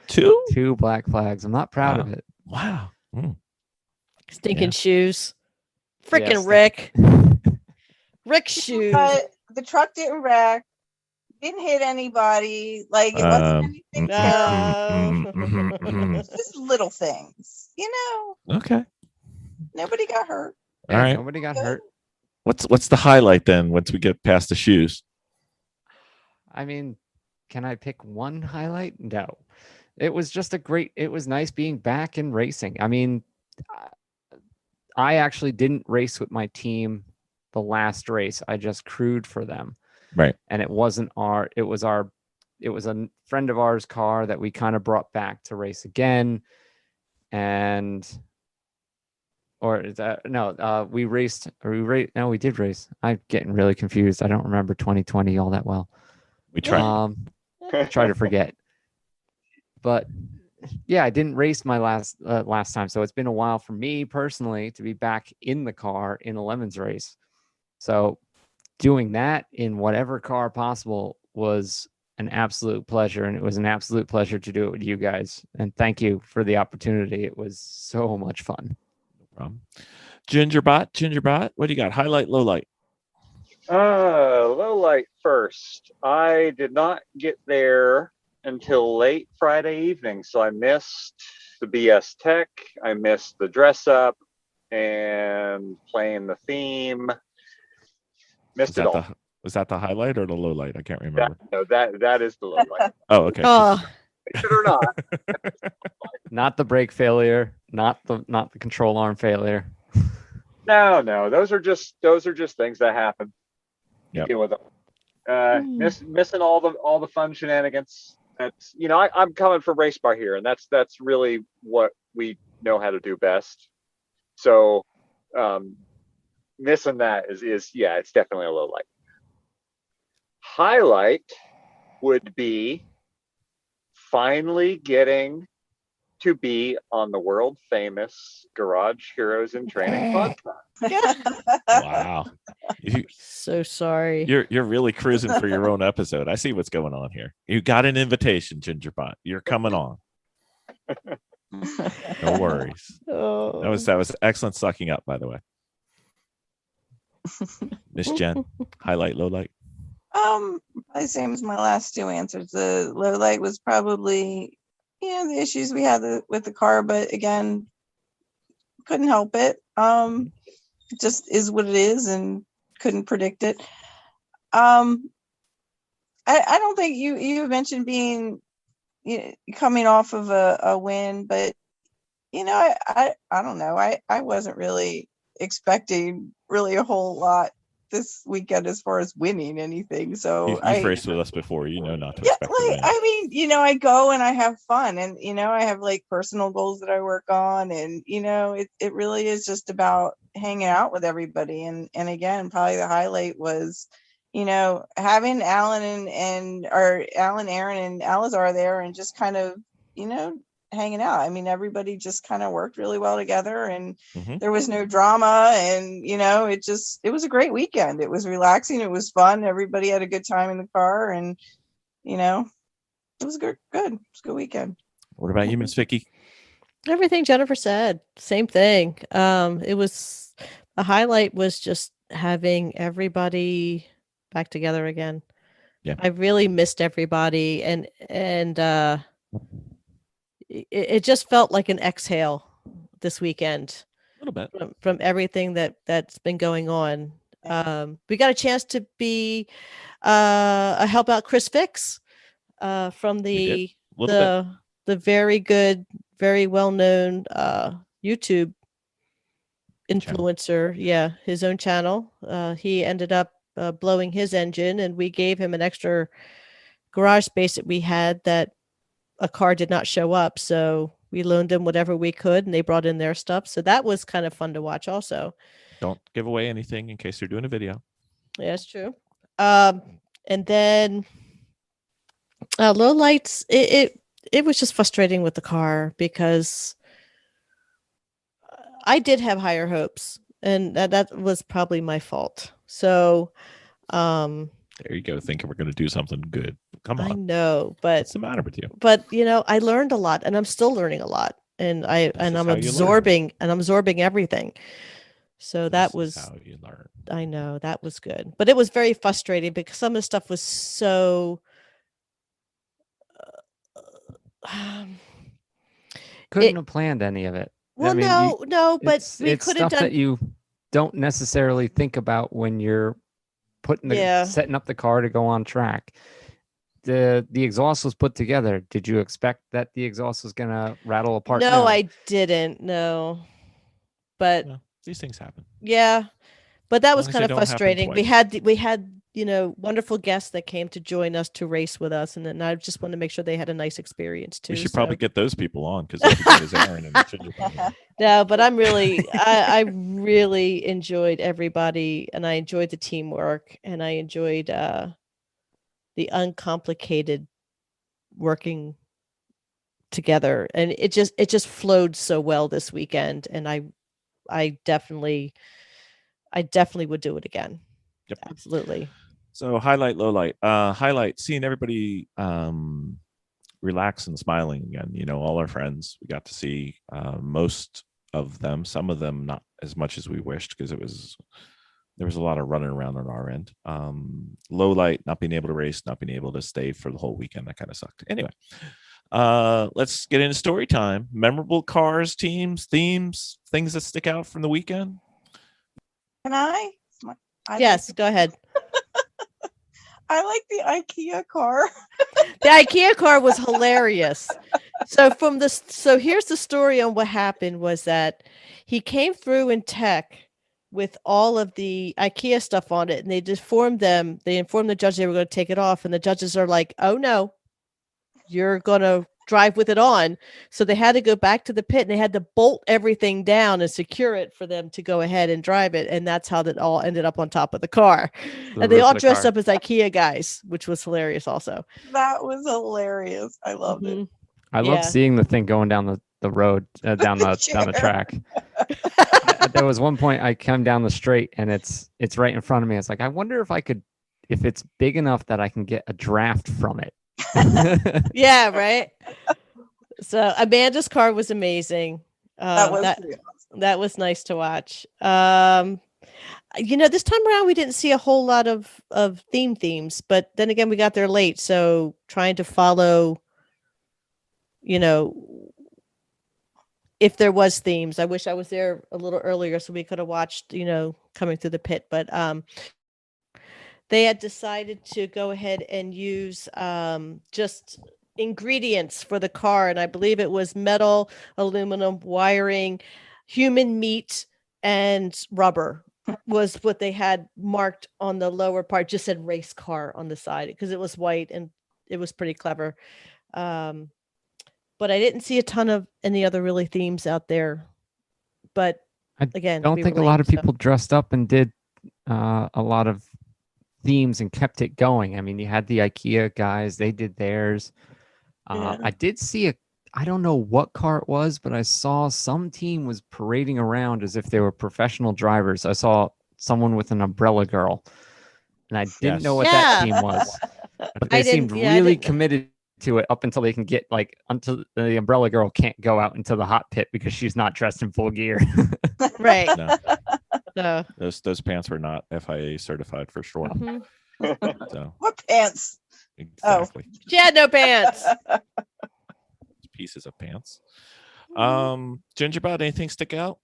Two black flags. I'm not proud of it. Wow. Stinking shoes. Freaking Yes. Rick. Rick's shoes. But the truck didn't wreck, didn't hit anybody. Like, it wasn't anything terrible. Just little things, Okay. Nobody got hurt. All right. Nobody got hurt. What's the highlight then once we get past the shoes? I mean, can I pick one highlight? No. It was just it was nice being back in racing. I mean, I actually didn't race with my team the last race. I just crewed for them. Right. And it was a friend of ours' car that we kind of brought back to race again. We did race. I'm getting really confused. I don't remember 2020 all that well. We tried. Try to forget. But yeah, I didn't race my last time, so it's been a while for me personally to be back in the car in a Lemons race. So doing that in whatever car possible was an absolute pleasure, and it was an absolute pleasure to do it with you guys. And thank you for the opportunity. It was so much fun. Gingerbot, what do you got? Highlight, low light. Low light first. I did not get there until late Friday evening, so I missed the BS Tech. I missed the dress up and playing the theme. Missed it all. Was that the highlight or the low light? I can't remember. That is the low light. Oh, okay. Like it or not. Not the brake failure, not the control arm failure. No, those are just things that happen. Yep. Deal with them. missing all the fun shenanigans. That's, I'm coming from Race Bar here, and that's really what we know how to do best. So missing that is yeah, it's definitely a low light. Highlight would be finally getting to be on the world famous Garage Heroes in Training podcast. Wow. So sorry. You're really cruising for your own episode. I see what's going on here. You got an invitation, Gingerbot. You're coming on. No worries. Oh. That was excellent sucking up, by the way. Miss Jen, highlight, low light. The same as my last two answers. The low light was probably, the issues we had with the car, but again, couldn't help it. It just is what it is, and couldn't predict it. I don't think you mentioned being coming off of a win, but I don't know. I wasn't really expecting really a whole lot this weekend as far as winning anything. So you've raced with us before, not to expect to win. I mean, I go and I have fun, and I have like personal goals that I work on, and it really is just about hanging out with everybody. And again, probably the highlight was having Alan Alan, Aaron, and Elazar there, and just kind of hanging out. I mean, everybody just kind of worked really well together, and there was no drama, and it was a great weekend. It was relaxing, it was fun, everybody had a good time in the car, and it was good. It was a good weekend. What about you, Miss Vicki? Everything Jennifer said, same thing. It was a highlight was just having everybody back together again. Yeah, I really missed everybody, and it just felt like an exhale this weekend. A little bit from everything that's been going on. We got a chance to be help out Chris Fix from the very good, very well known YouTube influencer. Yeah, his own channel. He ended up blowing his engine, and we gave him an extra garage space that we had that a car did not show up, so we loaned them whatever we could, and they brought in their stuff. So that was kind of fun to watch also. Don't give away anything in case they're doing a video. Yeah, that's true. And then low lights, it was just frustrating with the car because I did have higher hopes, and that was probably my fault. So there you go, thinking we're going to do something good. Come on. I know, but what's the matter with you? But I learned a lot, and I'm still learning a lot, and I'm absorbing everything. So that was how you learn. I know that was good, but it was very frustrating because some of the stuff was so. Couldn't have planned any of it. Well, no, but we it's could have stuff done that you don't necessarily think about when you're setting up the car to go on track. The exhaust was put together. Did you expect that the exhaust was gonna rattle apart? No, I didn't. No, but these things happen. Yeah, but that was kind of frustrating. We had wonderful guests that came to join us to race with us, and then I just wanted to make sure they had a nice experience too. We should probably get those people on because is Aaron and No, but I'm really, I really enjoyed everybody, and I enjoyed the teamwork, and I enjoyed the uncomplicated working together, and it just flowed so well this weekend, and I definitely would do it again. Yep, absolutely. So highlight, low light. Highlight, seeing everybody relax and smiling again. All our friends, we got to see most of them, some of them not as much as we wished because there was a lot of running around on our end. Low light, not being able to race, not being able to stay for the whole weekend. That kind of sucked. Anyway, let's get into story time. Memorable cars, teams, themes, things that stick out from the weekend. Can I? Yes, go ahead. I like the IKEA car. The IKEA car was hilarious. So here's the story on what happened was that he came through in tech with all of the IKEA stuff on it, and they informed the judge they were going to take it off, and the judges are like, oh no, you're going to drive with it on. So they had to go back to the pit, and they had to bolt everything down and secure it for them to go ahead and drive it. And that's how that all ended up on top of the car. And they all dressed up as IKEA guys, which was hilarious also. That was hilarious. I loved it. I love seeing the thing going down the road, down the track. There was one point I come down the straight and it's right in front of me. It's like, I wonder if it's big enough that I can get a draft from it. Yeah, right. So Amanda's car was amazing. That was nice to watch. This time around we didn't see a whole lot of themes, but then again we got there late, so trying to follow, if there was themes. I wish I was there a little earlier so we could have watched, coming through the pit, but they had decided to go ahead and use just ingredients for the car. And I believe it was metal, aluminum, wiring, human meat, and rubber was what they had marked on the lower part. Just said race car on the side because it was white and it was pretty clever. But I didn't see a ton of any other really themes out there. But again, I don't think a lot of people dressed up and did a lot of themes and kept it going. I mean, you had the IKEA guys, they did theirs. I did see I don't know what car it was, but I saw some team was parading around as if they were professional drivers. I saw someone with an umbrella girl, and I didn't know what that team was. But they seemed really committed to it up until they can get until the umbrella girl can't go out into the hot pit because she's not dressed in full gear. Right. No. Those pants were not FIA certified for sure. Mm-hmm. So what pants? exactly. She had no pants. Pieces of pants. Gingerbread, anything stick out?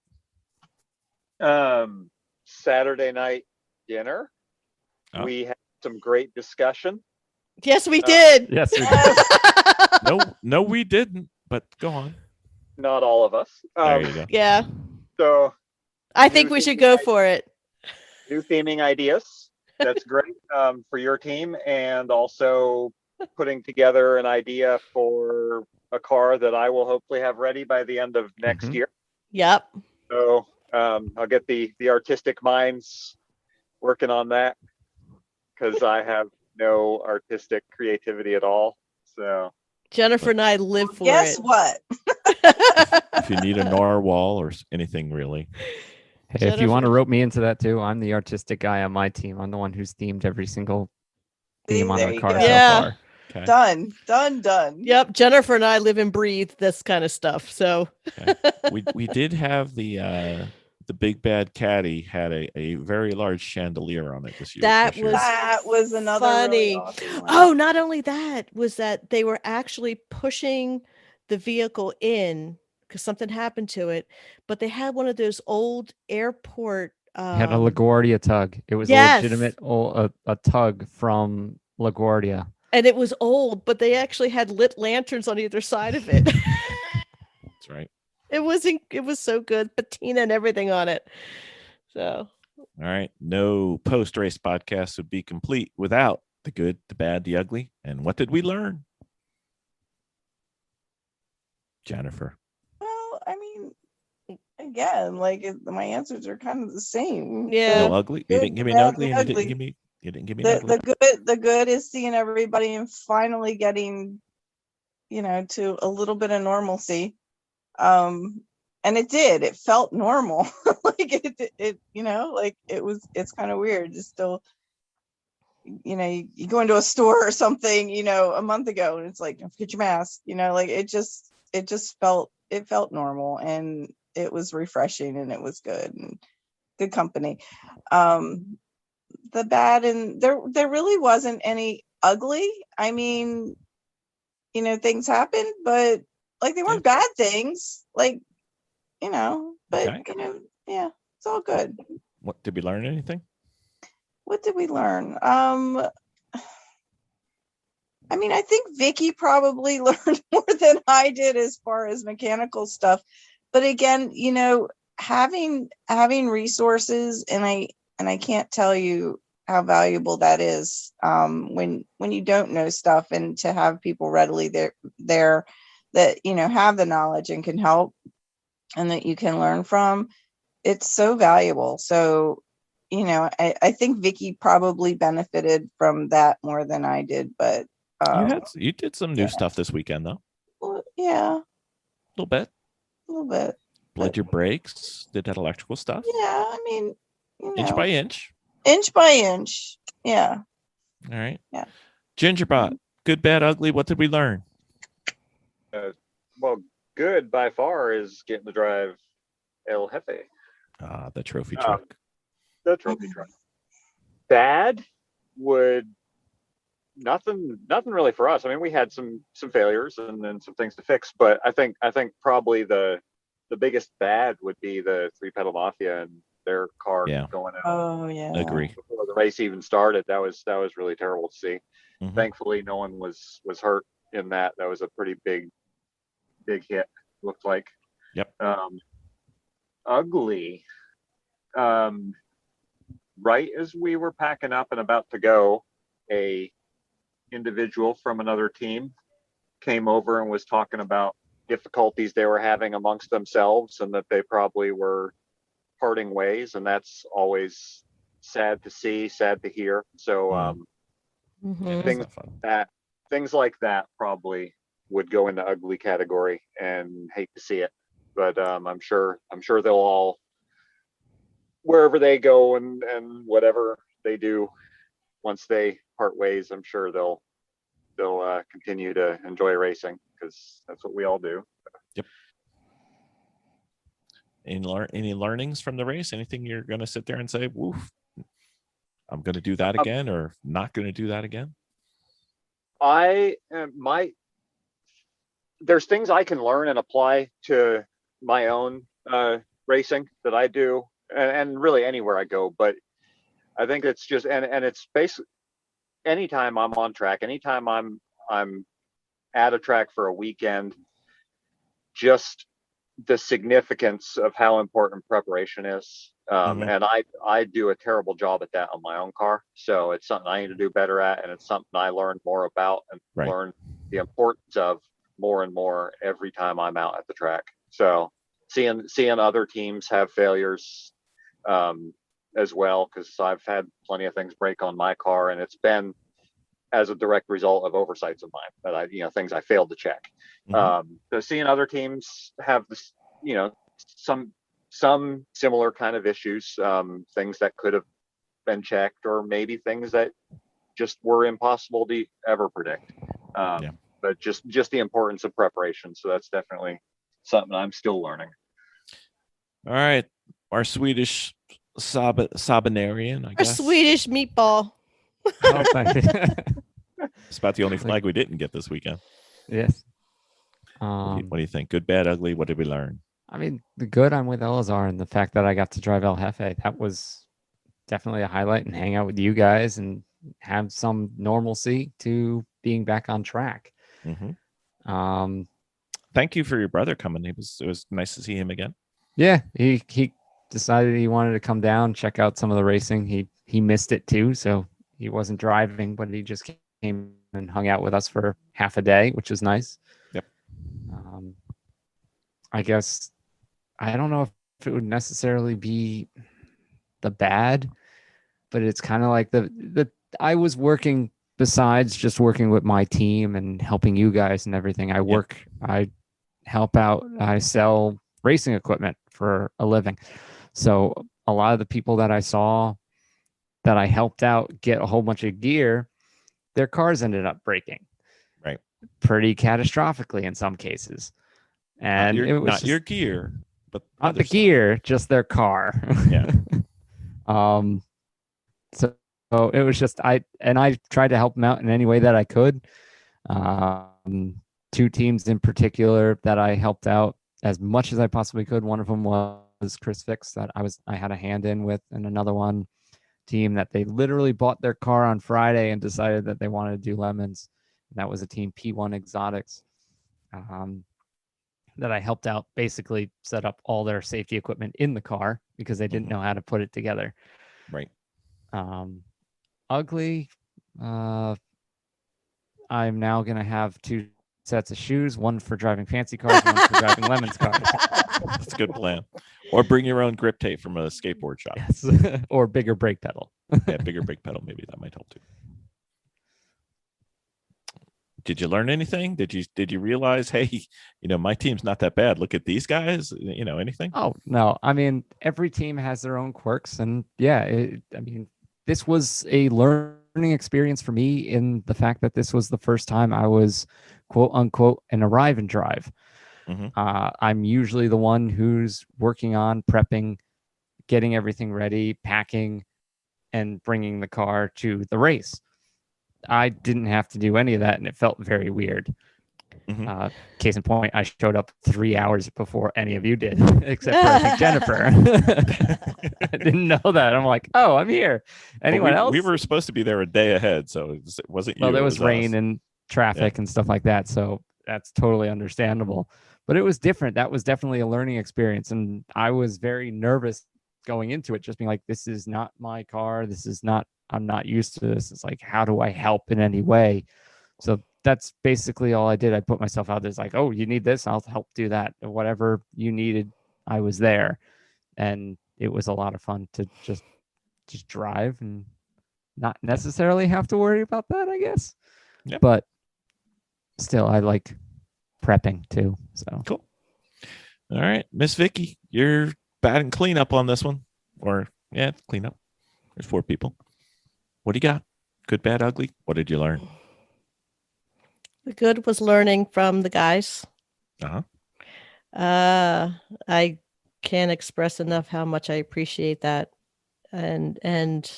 Saturday night dinner. We had some great discussion. Yes, we did. Yes, we did. No, we didn't. But go on. Not all of us. There you go. Yeah. So I think we should go for it. New theming ideas. That's great for your team, and also putting together an idea for a car that I will hopefully have ready by the end of next year. Yep. So I'll get the artistic minds working on that because I have no artistic creativity at all. So Jennifer and I live for Guess it. what? If you need a narwhal or anything really. Hey, if you want to rope me into that too, I'm the artistic guy on my team. I'm the one who's themed every single theme on the car so far. Okay. Done. Yep. Jennifer and I live and breathe this kind of stuff. So we did have the big bad caddy had a very large chandelier on it this year. That was another funny. really awesome one. Oh, not only that was that they were actually pushing the vehicle in because something happened to it, but they had one of those old airport. Had a LaGuardia tug. It was a legitimate a tug from LaGuardia. And it was old, but they actually had lit lanterns on either side of it. That's right. It was so good, patina and everything on it. So, all right. No post-race podcast would be complete without the good, the bad, the ugly. And what did we learn? Jennifer. Well, I mean, again, my answers are kind of the same. Yeah. No ugly. You didn't give me an ugly, and you didn't give me an ugly. The good is seeing everybody and finally getting, to a little bit of normalcy. And it did. It felt normal. It's kind of weird. Just still, you go into a store or something, a month ago, and it's like, don't forget your mask. It just felt normal, and it was refreshing, and it was good and good company. The bad, and there really wasn't any ugly. I mean, things happened, but they weren't bad things, but Okay. yeah, it's all good. What did we learn? Anything? What did we learn? I mean, I think Vicki probably learned more than I did as far as mechanical stuff. But again, having resources, and I can't tell you how valuable that is, when you don't know stuff, and to have people readily there that, you know, have the knowledge and can help and that you can learn from. It's so valuable. So, you know, I think Vicki probably benefited from that more than I did, but you did some new stuff this weekend though. well, yeah, A little bit. but Bled your brakes, did that electrical stuff. yeah, I mean, you know, Inch by inch. inch by inch. Yeah. All right. Yeah. Gingerbot, good, bad, ugly. What did we learn? Well, good by far is getting to drive El Jefe, The trophy truck. the trophy truck. Bad would nothing really for us. I mean, we had some failures and then some things to fix, but I think probably the biggest bad would be the Three Pedal Mafia and their car going out. Oh yeah. Agree. Before the race even started. That was really terrible to see. Mhm. Thankfully, no one was hurt in that. That was a pretty big hit. Looked like. Yep. Ugly. Right as we were packing up and about to go, a individual from another team came over and was talking about difficulties they were having amongst themselves and that they probably were parting ways, and that's always sad to see, sad to hear. So things like that probably would go in the ugly category, and hate to see it. But I'm sure they'll all, wherever they go and whatever they do once they part ways, I'm sure they'll continue to enjoy racing, because that's what we all do. Yep. Any learnings from the race? Anything you're going to sit there and say, "Woof, I'm going to do that again," or not going to do that again? There's things I can learn and apply to my own racing that I do, and really anywhere I go. But I think it's just, and it's basically anytime I'm on track, anytime I'm at a track for a weekend, just the significance of how important preparation is. And I do a terrible job at that on my own car. So it's something I need to do better at, and it's something I learn more about and learn the importance of more and more every time I'm out at the track. So seeing other teams have failures as well, because I've had plenty of things break on my car, and it's been as a direct result of oversights of mine, that things I failed to check. So seeing other teams have this, some similar kind of issues, things that could have been checked, or maybe things that just were impossible to ever predict. But just the importance of preparation. So that's definitely something I'm still learning. All right. Our Swedish Sabanarian, I guess. Our Swedish meatball. It's about the only flag we didn't get this weekend. Yes. What do you think? Good, bad, ugly? What did we learn? I mean, the good, I'm with Elazar, and the fact that I got to drive El Jefe, that was definitely a highlight, and hang out with you guys and have some normalcy to being back on track. Thank you for your brother coming. It was nice to see him again. Yeah, he decided he wanted to come down, check out some of the racing. He missed it too, so he wasn't driving, but he just came and hung out with us for half a day, which was nice. Yep. I guess I don't know if it would necessarily be the bad, but it's kind of like the I was working, besides just working with my team and helping you guys and everything. I help out. I sell racing equipment for a living. So a lot of the people that I saw that I helped out get a whole bunch of gear, their cars ended up breaking. Right. Pretty catastrophically in some cases. And it was not your gear, but not the gear, just their car. Yeah. So it was just I tried to help them out in any way that I could. Two teams in particular that I helped out as much as I possibly could. One of them was Chris Fix that I had a hand in with, and another one team that they literally bought their car on Friday and decided that they wanted to do lemons. And that was a team P1 Exotics. that I helped out basically set up all their safety equipment in the car because they didn't know how to put it together. Right. Ugly. I'm now going to have 2 sets of shoes, one for driving fancy cars, one for driving Lemon's cars. That's a good plan. Or bring your own grip tape from a skateboard shop. Yes. Or bigger brake pedal. Yeah, bigger brake pedal. Maybe that might help too. Did you learn anything? Did you realize, hey, my team's not that bad. Look at these guys. Anything? Oh no! I mean, every team has their own quirks, and yeah, this was a learning experience for me in the fact that this was the first time I was, quote unquote, an arrive and drive. I'm usually the one who's working on prepping, getting everything ready, packing, and bringing the car to the race. I didn't have to do any of that, and it felt very weird. Case in point, I showed up 3 hours before any of you did, except for I think Jennifer. I didn't know that. I'm like, oh, I'm here. Anyone else? We were supposed to be there a day ahead, so it wasn't you. Well, there was us. rain and traffic and stuff like that, so that's totally understandable. But it was different. That was definitely a learning experience, and I was very nervous going into it, just being like, this is not my car. I'm not used to this. It's like, how do I help in any way? So that's basically all I did. I put myself out there. It's like, oh, you need this? I'll help do that. Whatever you needed, I was there. And it was a lot of fun to just drive and not necessarily have to worry about that, I guess. Yep. But still, I like prepping too. So cool. All right, Miss Vicki, you're batting cleanup on this one. Or, yeah, cleanup. There's 4 people. What do you got? Good, bad, ugly? What did you learn? The good was learning from the guys. I can't express enough how much I appreciate that, and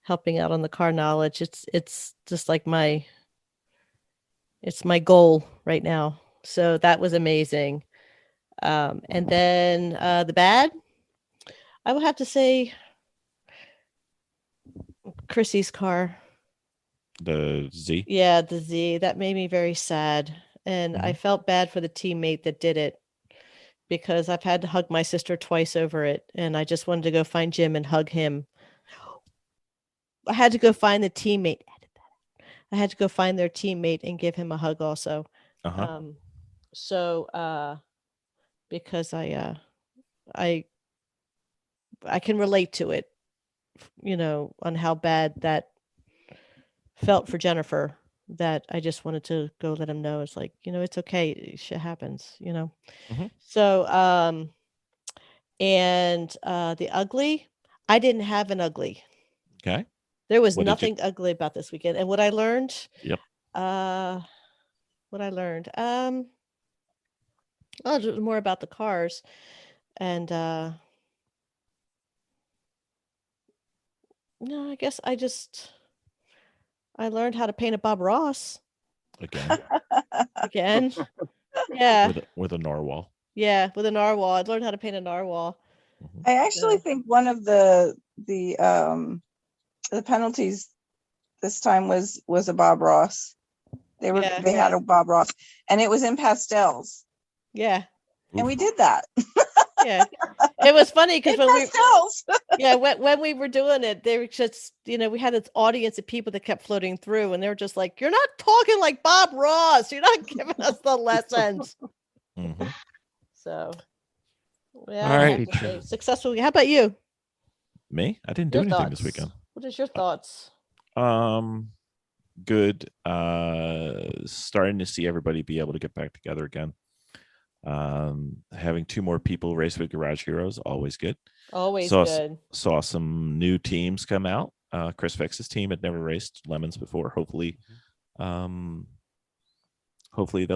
helping out on the car knowledge. It's just like my goal right now. So that was amazing. And then the bad, I will have to say Chrissy's car. The Z? Yeah, the Z. That made me very sad. And I felt bad for the teammate that did it because I've had to hug my sister twice over it. And I just wanted to go find Jim and hug him. I had to go find the teammate. I had to go find their teammate and give him a hug also. Because I can relate to it, on how bad that felt for Jennifer, that I just wanted to go let him know. It's like, it's okay. Shit happens, So, and the ugly, I didn't have an ugly. Okay. There was nothing ugly about this weekend. And what I learned, just more about the cars, and no, I guess I learned how to paint a Bob Ross again. Yeah, with a narwhal. Yeah, with a narwhal. I learned how to paint a narwhal. I actually think one of the penalties this time was a Bob Ross. They had a Bob Ross, and it was in pastels. Yeah, and we did that. Yeah, it was funny because when we were doing it, they were just, we had this audience of people that kept floating through, and they were just like, "You're not talking like Bob Ross. You're not giving us the lessons." So, yeah, all right, successful. How about you? Me? I didn't do anything this weekend. What is your thoughts? Good. Starting to see everybody be able to get back together again. Having 2 more people race with Garage Heroes, always good. Always good. Saw some new teams come out. Chris Fix's team had never raced Lemons before. Hopefully they'll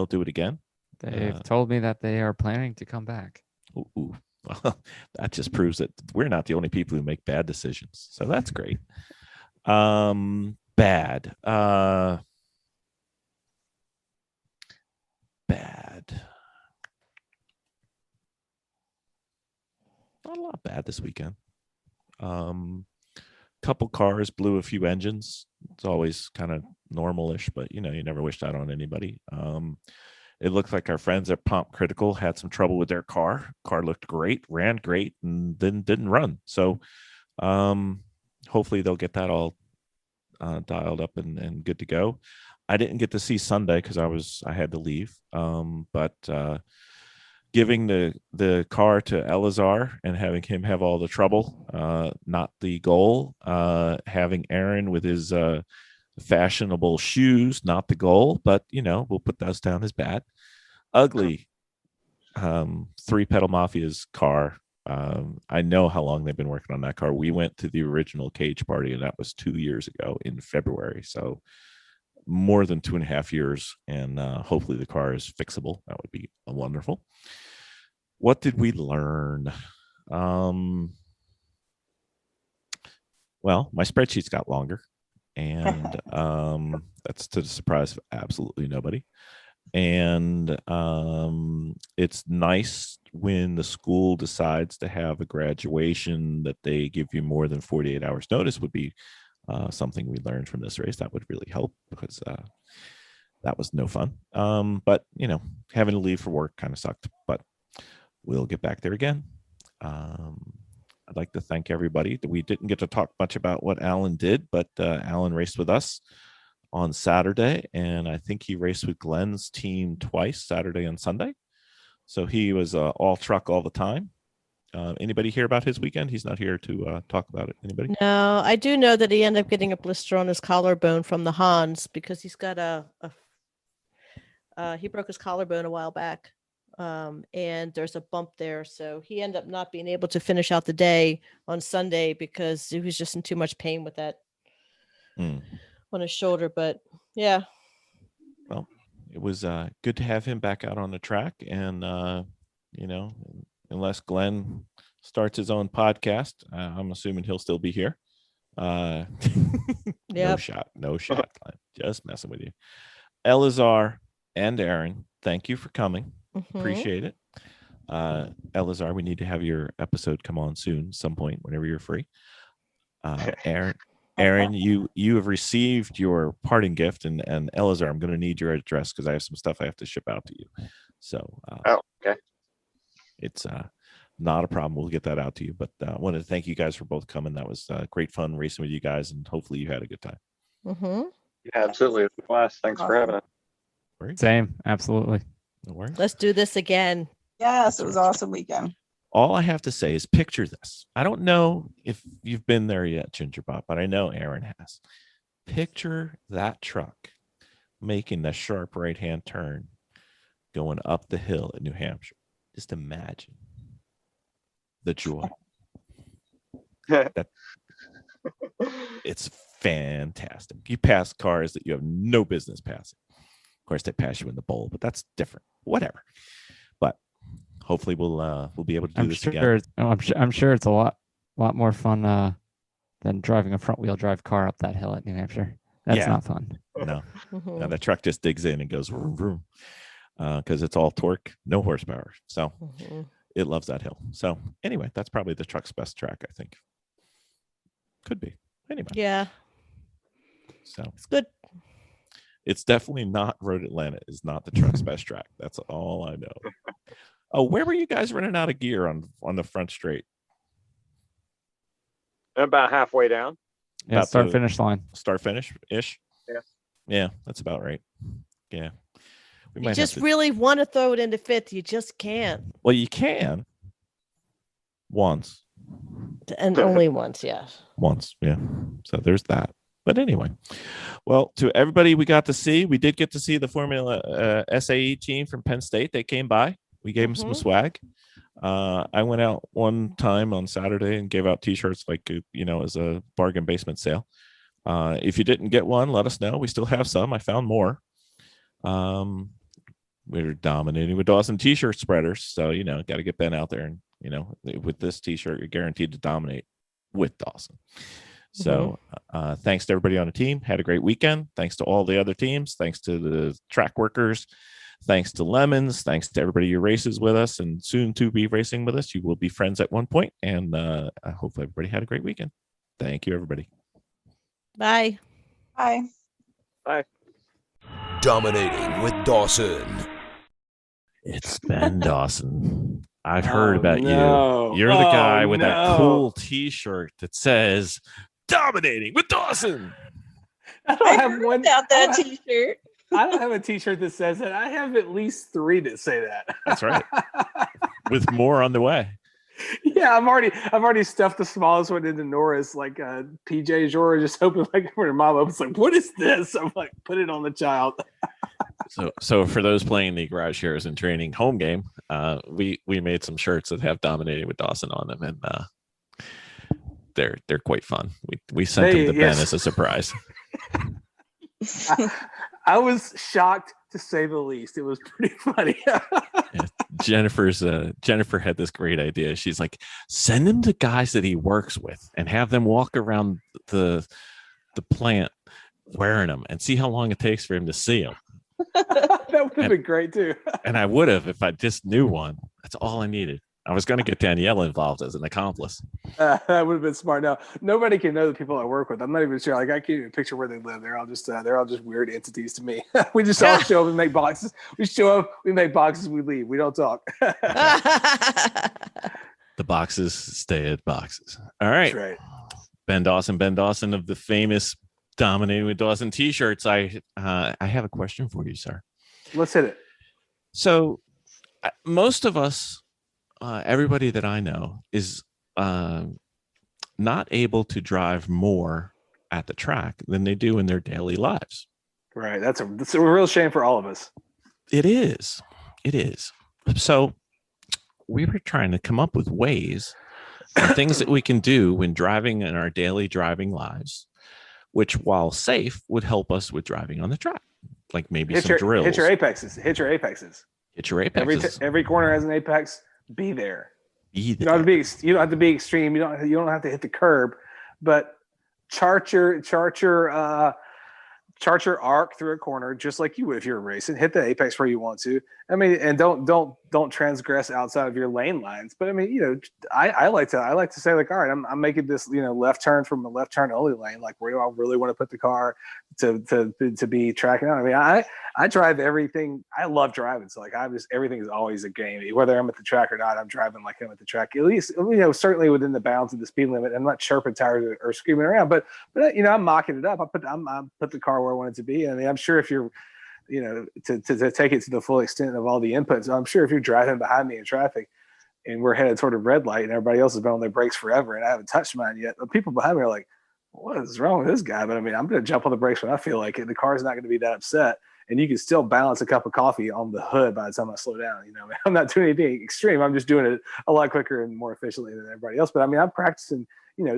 do it again. They've told me that they are planning to come back. Ooh. That just proves that we're not the only people who make bad decisions. So that's great. Bad. Not a lot bad this weekend. Couple cars blew a few engines. It's always kind of normal-ish, but you never wish that on anybody. It looked like our friends at Pomp Critical had some trouble with their car. Car looked great, ran great, and then didn't run. So hopefully they'll get that all dialed up and good to go. I didn't get to see Sunday because I had to leave. But giving the car to Elazar and having him have all the trouble, not the goal. Having Aaron with his fashionable shoes, not the goal. But we'll put those down as bad. Ugly. Three Pedal Mafia's car. I know how long they've been working on that car. We went to the original cage party, and that was 2 years ago in February. So more than 2.5 years, and hopefully the car is fixable. That would be wonderful. What did we learn? Well, my spreadsheets got longer, and that's to the surprise of absolutely nobody. And it's nice when the school decides to have a graduation that they give you more than 48 hours notice would be something we learned from this race. That would really help because that was no fun. But having to leave for work kind of sucked, but we'll get back there again. I'd like to thank everybody. We didn't get to talk much about what Alan did, but Alan raced with us on Saturday, and I think he raced with Glenn's team twice, Saturday and Sunday. So he was all truck all the time. Anybody hear about his weekend? He's not here to talk about it. Anybody? No, I do know that he ended up getting a blister on his collarbone from the Hans because he's got he broke his collarbone a while back. And there's a bump there. So he ended up not being able to finish out the day on Sunday because he was just in too much pain with that on his shoulder. But yeah. Well, it was good to have him back out on the track. And, unless Glenn starts his own podcast, I'm assuming he'll still be here. No shot, Glenn. Just messing with you. Elazar and Aaron, thank you for coming. Appreciate it. Elazar, we need to have your episode come on soon, some point, whenever you're free. Aaron, you have received your parting gift, and Elazar, I'm going to need your address because I have some stuff I have to ship out to you. So, okay, it's not a problem. We'll get that out to you. But I wanted to thank you guys for both coming. That was great fun racing with you guys, and hopefully you had a good time. Yeah, absolutely. It's a blast. Thanks for having us. Same, absolutely. No worries. Let's do this again. Yes, it was an awesome weekend. All I have to say is picture this. I don't know if you've been there yet, Ginger Bob, but I know Aaron has. Picture that truck making the sharp right-hand turn going up the hill in New Hampshire. Just imagine the joy. It's fantastic. You pass cars that you have no business passing. Of course, they pass you in the bowl, but that's different. Whatever. But hopefully, we'll be able to do this again. I'm sure it's a lot more fun than driving a front wheel drive car up that hill at New Hampshire. That's not fun. No, no, the truck just digs in and goes vroom, vroom, because it's all torque, no horsepower. So it loves that hill. So anyway, that's probably the truck's best track, I think. Could be. Anyway. Yeah. So it's good. It's definitely not Road Atlanta. Is not the truck's best track. That's all I know. Oh, where were you guys running out of gear on the front straight? About halfway down. Yeah, start finish line. Start finish ish. Yeah. Yeah, that's about right. Yeah. You just really want to throw it into fifth. You just can't. Well, you can. Once. And only once, yeah. Once, yeah. So there's that. But anyway, well, to everybody we got to see, we did get to see the Formula SAE team from Penn State. They came by. We gave them some swag. I went out one time on Saturday and gave out T-shirts as a bargain basement sale. If you didn't get one, let us know. We still have some. I found more. We're dominating with Dawson T-shirt spreaders. So, got to get Ben out there. And, with this T-shirt, you're guaranteed to dominate with Dawson. So thanks to everybody on the team. Had a great weekend. Thanks to all the other teams. Thanks to the track workers. Thanks to Lemons. Thanks to everybody who races with us and soon to be racing with us. You will be friends at one point. And I hope everybody had a great weekend. Thank you, everybody. Bye. Bye. Bye. Dominating with Dawson. It's Ben Dawson. I've heard about no. you. You're the guy with that no. cool T-shirt that says "Dominating with Dawson." I don't I have heard one. about I that don't, T-shirt. I don't have a T-shirt that says that. I have at least 3 that say that. That's right. With more on the way. Yeah, I've already stuffed the smallest one into Nora's like PJ Jora, just hoping like when her mom opens, like, what is this? I'm like, put it on the child. So for those playing the Garage Heroes and Training home game, we made some shirts that have "Dominating with Dawson" on them, and they're quite fun. We sent them to Ben as a surprise. I was shocked to say the least. It was pretty funny. Yeah, Jennifer had this great idea. She's like, send him to guys that he works with and have them walk around the plant wearing them and see how long it takes for him to see them. That would have been great too. And I would have if I just knew one. That's all I needed. I was going to get Danielle involved as an accomplice. That would have been smart. No, nobody can know the people I work with. I'm not even sure. Like, I can't even picture where they live. They're all just weird entities to me. We just all show up and make boxes. We show up, we make boxes, we leave. We don't talk. The boxes stay at boxes. All right. That's right. Ben Dawson of the famous "Dominating with Dawson" T-shirts. I have a question for you, sir. Let's hit it. So most of us, everybody that I know is not able to drive more at the track than they do in their daily lives. Right. That's a real shame for all of us. It is. So we were trying to come up with ways and things that we can do when driving in our daily driving lives, which, while safe, would help us with driving on the track. Like maybe some drills. Hit your apexes. Hit your apexes. Every corner has an apex. Be there. You don't have to be extreme. You don't have to hit the curb, but chart your arc through a corner just like you would if you're racing. Hit the apex where you want to. I mean, and don't transgress outside of your lane lines. But I mean, I like to say, like, all right, I'm making this left turn from a left turn only lane. Like, where do I really want to put the car to be tracking out? I mean, I drive everything. I love driving, so like everything is always a game. Whether I'm at the track or not, I'm driving like I'm at the track. At least certainly within the bounds of the speed limit. I'm not chirping tires or screaming around, but I'm mocking it up. I put the car where I want it to be. I mean, I'm sure if you're to take it to the full extent of all the inputs, I'm sure if you're driving behind me in traffic and we're headed toward a red light and everybody else has been on their brakes forever and I haven't touched mine yet, the people behind me are like, what is wrong with this guy? But I mean, I'm going to jump on the brakes when I feel like it. The car's not going to be that upset. And you can still balance a cup of coffee on the hood by the time I slow down. I'm not doing anything extreme. I'm just doing it a lot quicker and more efficiently than everybody else. But I mean, I'm practicing,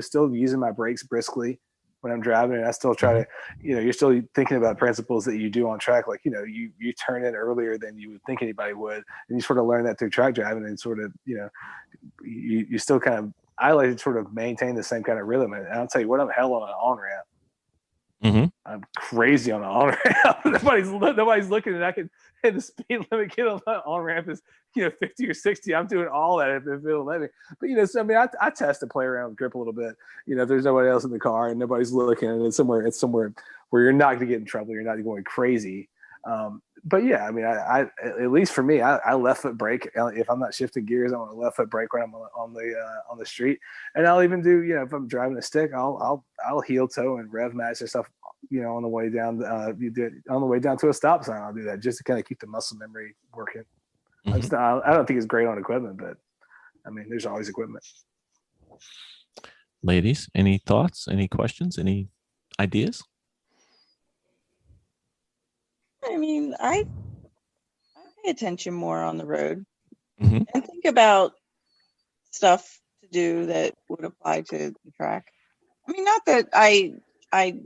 still using my brakes briskly when I'm driving, and I still try to, you're still thinking about principles that you do on track. Like, you turn in earlier than you would think anybody would. And you sort of learn that through track driving and sort of, you still kind of, I like to sort of maintain the same kind of rhythm. And I'll tell you what, I'm hell on an on-ramp. Mm-hmm. I'm crazy on the on-ramp. nobody's looking, and I can hit the speed limit, get on the on-ramp is 50 or 60. I'm doing all that if it'll let me. But so I mean, I test to play around with grip a little bit. If there's nobody else in the car and nobody's looking, and it's somewhere where you're not going to get in trouble. You're not going crazy. But yeah, I mean, I at least for me, I left foot brake. If I'm not shifting gears, I want to left foot brake when I'm on the street. And I'll even do, if I'm driving a stick, I'll heel toe and rev match and stuff, on the way down, on the way down to a stop sign. I'll do that just to kind of keep the muscle memory working. Mm-hmm. I don't think it's great on equipment, but I mean, there's always equipment. Ladies, any thoughts, any questions, any ideas? I mean, I pay attention more on the road, mm-hmm. and think about stuff to do that would apply to the track. I mean, not that I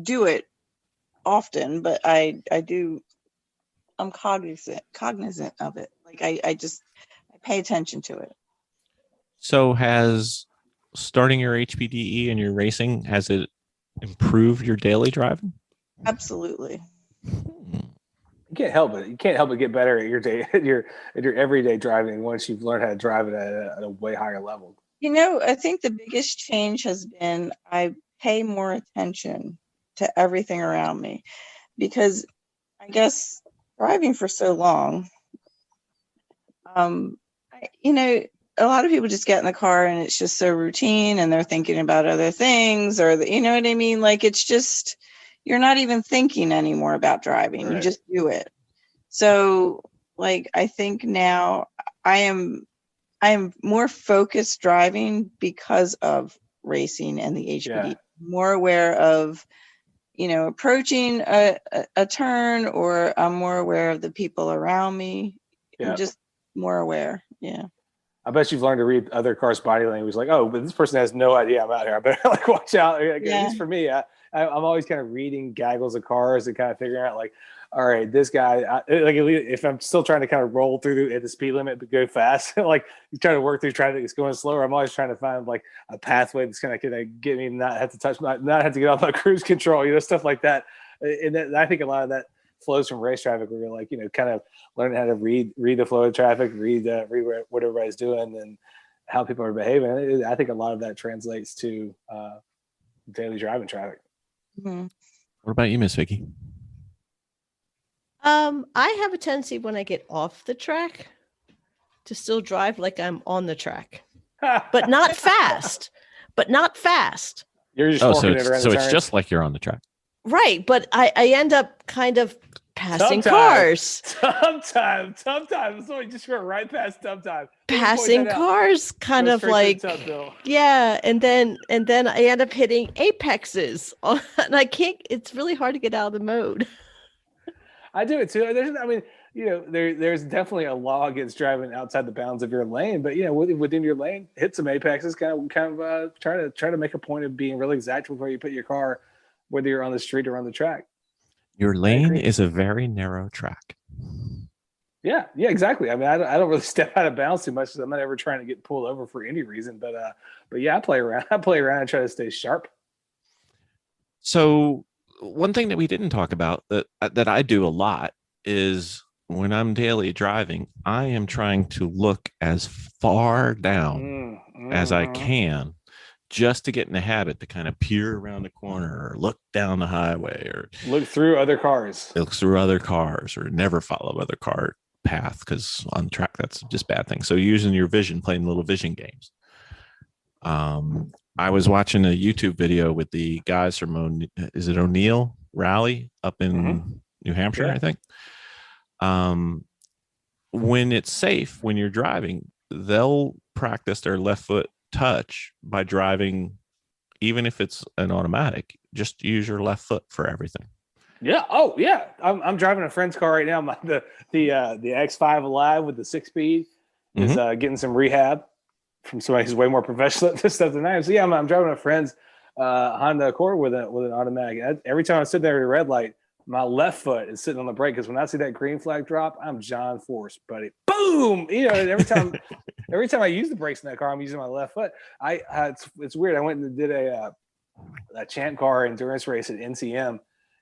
do it often, but I do. I'm cognizant of it. Like I pay attention to it. So has starting your HPDE and your racing, has it improved your daily driving? Absolutely. You can't help it. You can't help but get better at your everyday driving once you've learned how to drive it at a way higher level. I think the biggest change has been I pay more attention to everything around me, because I guess driving for so long, A lot of people just get in the car and it's just so routine and they're thinking about other things or, you know what I mean? Like, it's just, you're not even thinking anymore about driving. Right. You just do it. So like, I think now I am more focused driving because of racing and the HPD. Yeah. More aware of, approaching a turn, or I'm more aware of the people around me. Yeah. I'm just more aware. Yeah. I bet you've learned to read other cars' body language. Like, oh, but this person has no idea I'm out here. I better like watch out. Like, Yeah. At least for me, I'm always kind of reading gaggles of cars and kind of figuring out like, all right, this guy. If I'm still trying to kind of roll through at the speed limit but go fast, like you try to work through traffic that's going slower. I'm always trying to find like a pathway that's kind of get me not have to touch, not have to get off my cruise control. Stuff like that. And I think a lot of that flows from race traffic, where you're like, kind of learning how to read the flow of traffic, read what everybody's doing and how people are behaving. I think a lot of that translates to daily driving traffic. Mm-hmm. What about you, Miss Vicki? I have a tendency when I get off the track to still drive like I'm on the track, but not fast. You're just so it's just like you're on the track. Right, but I end up kind of passing Sometimes. cars. Sometimes. So just go right past sometimes. Passing cars, kind of like, yeah, and then I end up hitting apexes, and I can't. It's really hard to get out of the mode. I do it too. There's definitely a law against driving outside the bounds of your lane, but within your lane, hit some apexes. Kind of try to make a point of being really exact with where you put your car, whether you're on the street or on the track. Your lane is a very narrow track. Yeah, exactly. I mean, I don't really step out of bounds too much because I'm not ever trying to get pulled over for any reason. But yeah, I play around. and try to stay sharp. So one thing that we didn't talk about that I do a lot is when I'm daily driving, I am trying to look as far down as I can, just to get in the habit to kind of peer around the corner or look down the highway or look through other cars or never follow other car path, because on track that's just bad thing. So using your vision, playing little vision games. I was watching a YouTube video with the guys from O'Neill Rally up in New Hampshire, I think. When it's safe, when you're driving, they'll practice their left foot touch by driving, even if it's an automatic. Just use your left foot for everything. Yeah. Oh, yeah. I'm driving a friend's car right now. The X5 Alive with the 6-speed is getting some rehab from somebody who's way more professional at this stuff than I am. So yeah, I'm driving a friend's Honda Accord with an automatic. Every time I sit there at a red light, my left foot is sitting on the brake, because when I see that green flag drop, I'm John Force, buddy. Boom! Every time I use the brakes in that car, I'm using my left foot. It's weird. I went and did a champ car endurance race at NCM,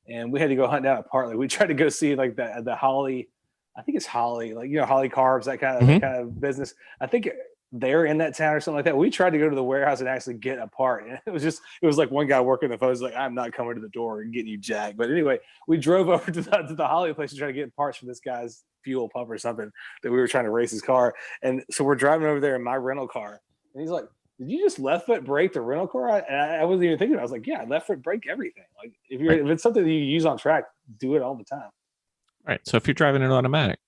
and we had to go hunt down a part. Like, we tried to go see like the Holly. I think it's Holly, like Holly Carbs, that kind of business. I think they're in that town or something like that. We tried to go to the warehouse and actually get a part, and it was like one guy working the phone was like, "I'm not coming to the door and getting you jacked." But anyway, we drove over to the Holly place to try to get parts for this guy's fuel pump or something that we were trying to race his car. And so we're driving over there in my rental car, and he's like, "Did you just left foot brake the rental car?" And I wasn't even thinking. I was like, "Yeah, left foot brake everything. Like if it's something that you use on track, do it all the time." Right. So if you're driving an automatic,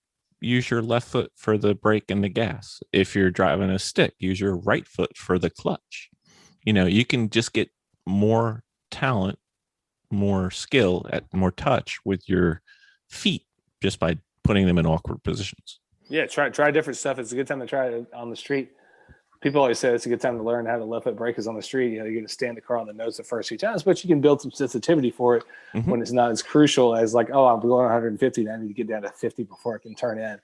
use your left foot for the brake and the gas. If you're driving a stick, use your right foot for the clutch. You can just get more talent, more skill, at more touch with your feet just by putting them in awkward positions. Yeah, try different stuff. It's a good time to try it on the street. People always say it's a good time to learn how to left foot brake is on the street. You get to stand the car on the nose the first few times, but you can build some sensitivity for it when it's not as crucial as like, oh, I'm going 150, and I need to get down to 50 before I can turn in.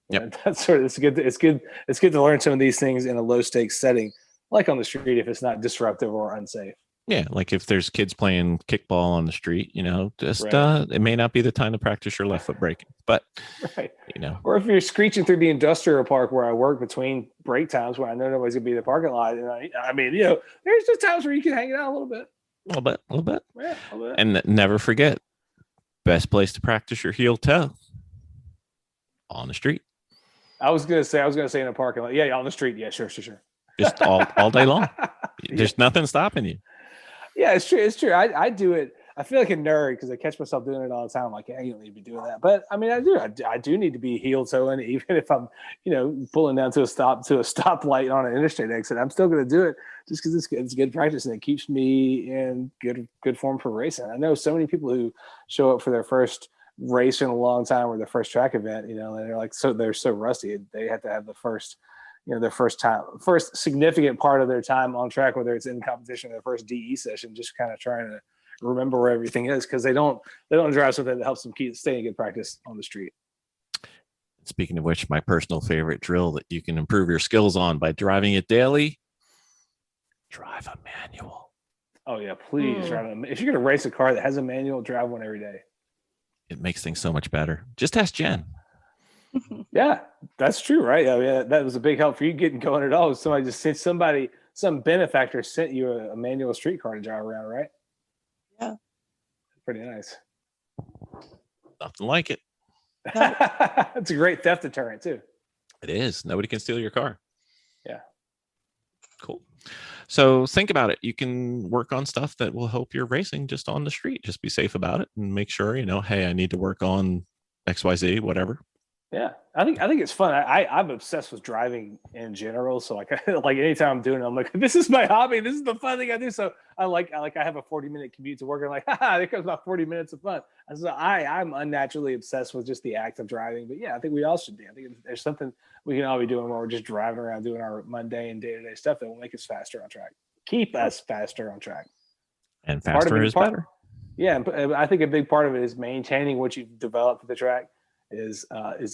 Yep. That's it's good. It's good to learn some of these things in a low stakes setting, like on the street, if it's not disruptive or unsafe. Yeah, like if there's kids playing kickball on the street, it may not be the time to practice your left foot braking, but or if you're screeching through the industrial park where I work between break times when I know nobody's gonna be in the parking lot, and there's just times where you can hang it out a little bit. A little bit. Yeah, a little bit. And never forget, best place to practice your heel toe, on the street. I was gonna say in a parking lot. Yeah, on the street. Yeah, sure. Just all day long. There's nothing stopping you. Yeah, it's true. I do it. I feel like a nerd because I catch myself doing it all the time. I'm like, yeah, you don't need to be doing that. But I mean, I do need to be heel toeing, even if I'm, pulling down to a stoplight on an interstate exit. I'm still going to do it just because it's good practice and it keeps me in good form for racing. I know so many people who show up for their first race in a long time or their first track event, and they're like, they're so rusty. They have to have the first, their first significant part of their time on track, whether it's in competition or their first DE session, just kind of trying to remember where everything is because they don't drive something that helps them keep staying in good practice on the street. Speaking of which, my personal favorite drill that you can improve your skills on by driving it daily, drive a manual. Oh yeah, please drive them. If you're going to race a car that has a manual, drive one every day. It makes things so much better. Just ask Jen. Yeah, that's true, right? I mean, that was a big help for you getting going at all. Somebody just sent some benefactor sent you a manual street car to drive around, right? Yeah. Pretty nice. Nothing like it. It's a great theft deterrent too. It is. Nobody can steal your car. Yeah. Cool. So think about it. You can work on stuff that will help your racing just on the street. Just be safe about it and make sure, hey, I need to work on XYZ, whatever. Yeah, I think it's fun. I'm obsessed with driving in general. So like anytime I'm doing it, I'm like, this is my hobby. This is the fun thing I do. So I have a 40-minute commute to work. And I'm like, there comes about 40 minutes of fun. And so I'm unnaturally obsessed with just the act of driving. But yeah, I think we all should be. I think there's something we can all be doing while we're just driving around doing our mundane day-to-day stuff that will make us faster on track. Keep us faster on track. And faster is better. Yeah, and I think a big part of it is maintaining what you've developed for the track. Is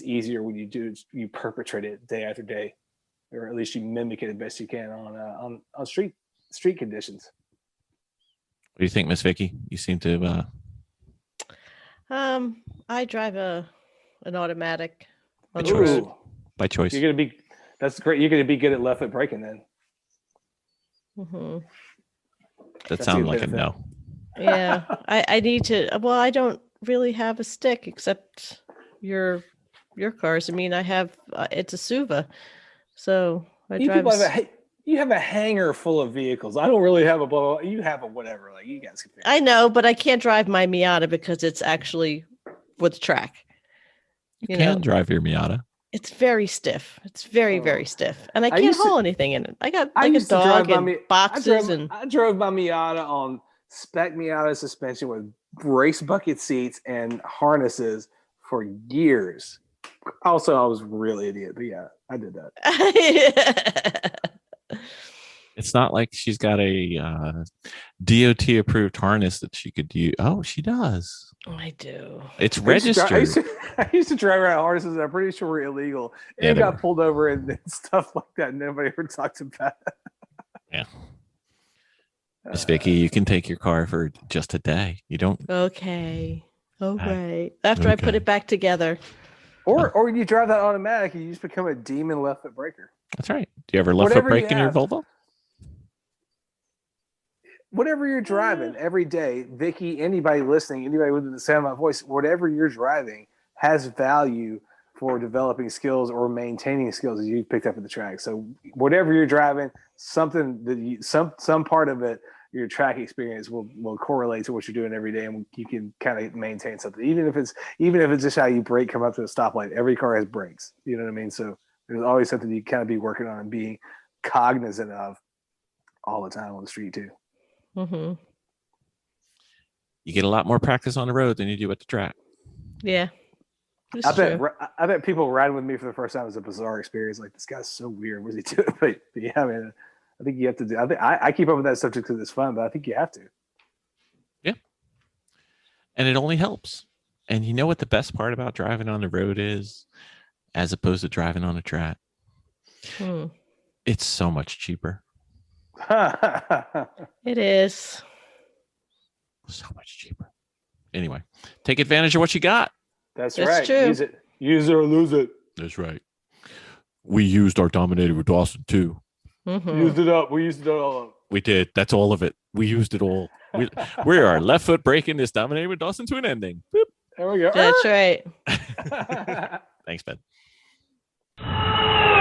easier when you perpetrate it day after day, or at least you mimic it the best you can on street conditions. What do you think, Miss Vicki? You seem to. I drive an automatic. By choice. By choice. That's great. You're gonna be good at left foot braking then. Mm-hmm. That sounds like a no. Yeah, I need to. Well, I don't really have a stick except your cars. I mean, I have it's a Suva, so I drive. You have a hangar full of vehicles. I don't really have a blah, blah, blah. You have a whatever. Like you guys can. I know, but I can't drive my Miata because it's actually with track. You can drive your Miata. It's very stiff. It's very stiff, and I can't haul anything in it. I got like a dog and boxes, I drove my Miata on spec Miata suspension with race bucket seats and harnesses for years. Also, I was really idiot, but yeah, I did that. It's not like she's got a DOT approved harness that she could use. Oh, she does. I do. It's registered. I used to drive around harnesses that I'm pretty sure were illegal. And got pulled over and stuff like that. Nobody ever talked about it. Yeah. Miss Vicki, you can take your car for just a day. You don't. Okay. All right. After I put it back together. Or you drive that automatic and you just become a demon left foot breaker. That's right. Do you ever left foot brake in your Volvo? Whatever you're driving every day, Vicki, anybody listening, anybody within the sound of my voice, whatever you're driving has value for developing skills or maintaining skills that you picked up at the track. So whatever you're driving, something that some part of it, your track experience will correlate to what you're doing every day, and you can kind of maintain something. Even if it's just how you brake, come up to a stoplight. Every car has brakes. You know what I mean? So there's always something you kind of be working on and being cognizant of all the time on the street too. Mm-hmm. You get a lot more practice on the road than you do at the track. Yeah. I bet people riding with me for the first time is a bizarre experience. Like, this guy's so weird. What is he doing? But yeah, I mean, I think you have to do. I keep up with that subject because it's fun, but I think you have to. Yeah. And it only helps. And you know what the best part about driving on the road is, as opposed to driving on a track? It's so much cheaper. It is. So much cheaper. Anyway, take advantage of what you got. That's right. True. Use it or lose it. That's right. We used our Dominator with Dawson too. Mm-hmm. Used it up. We used it all up. We did. That's all of it. We used it all. We are left foot breaking this Dominator with Dawson to an ending. Boop. There we go. That's right. Thanks, Ben. Woo!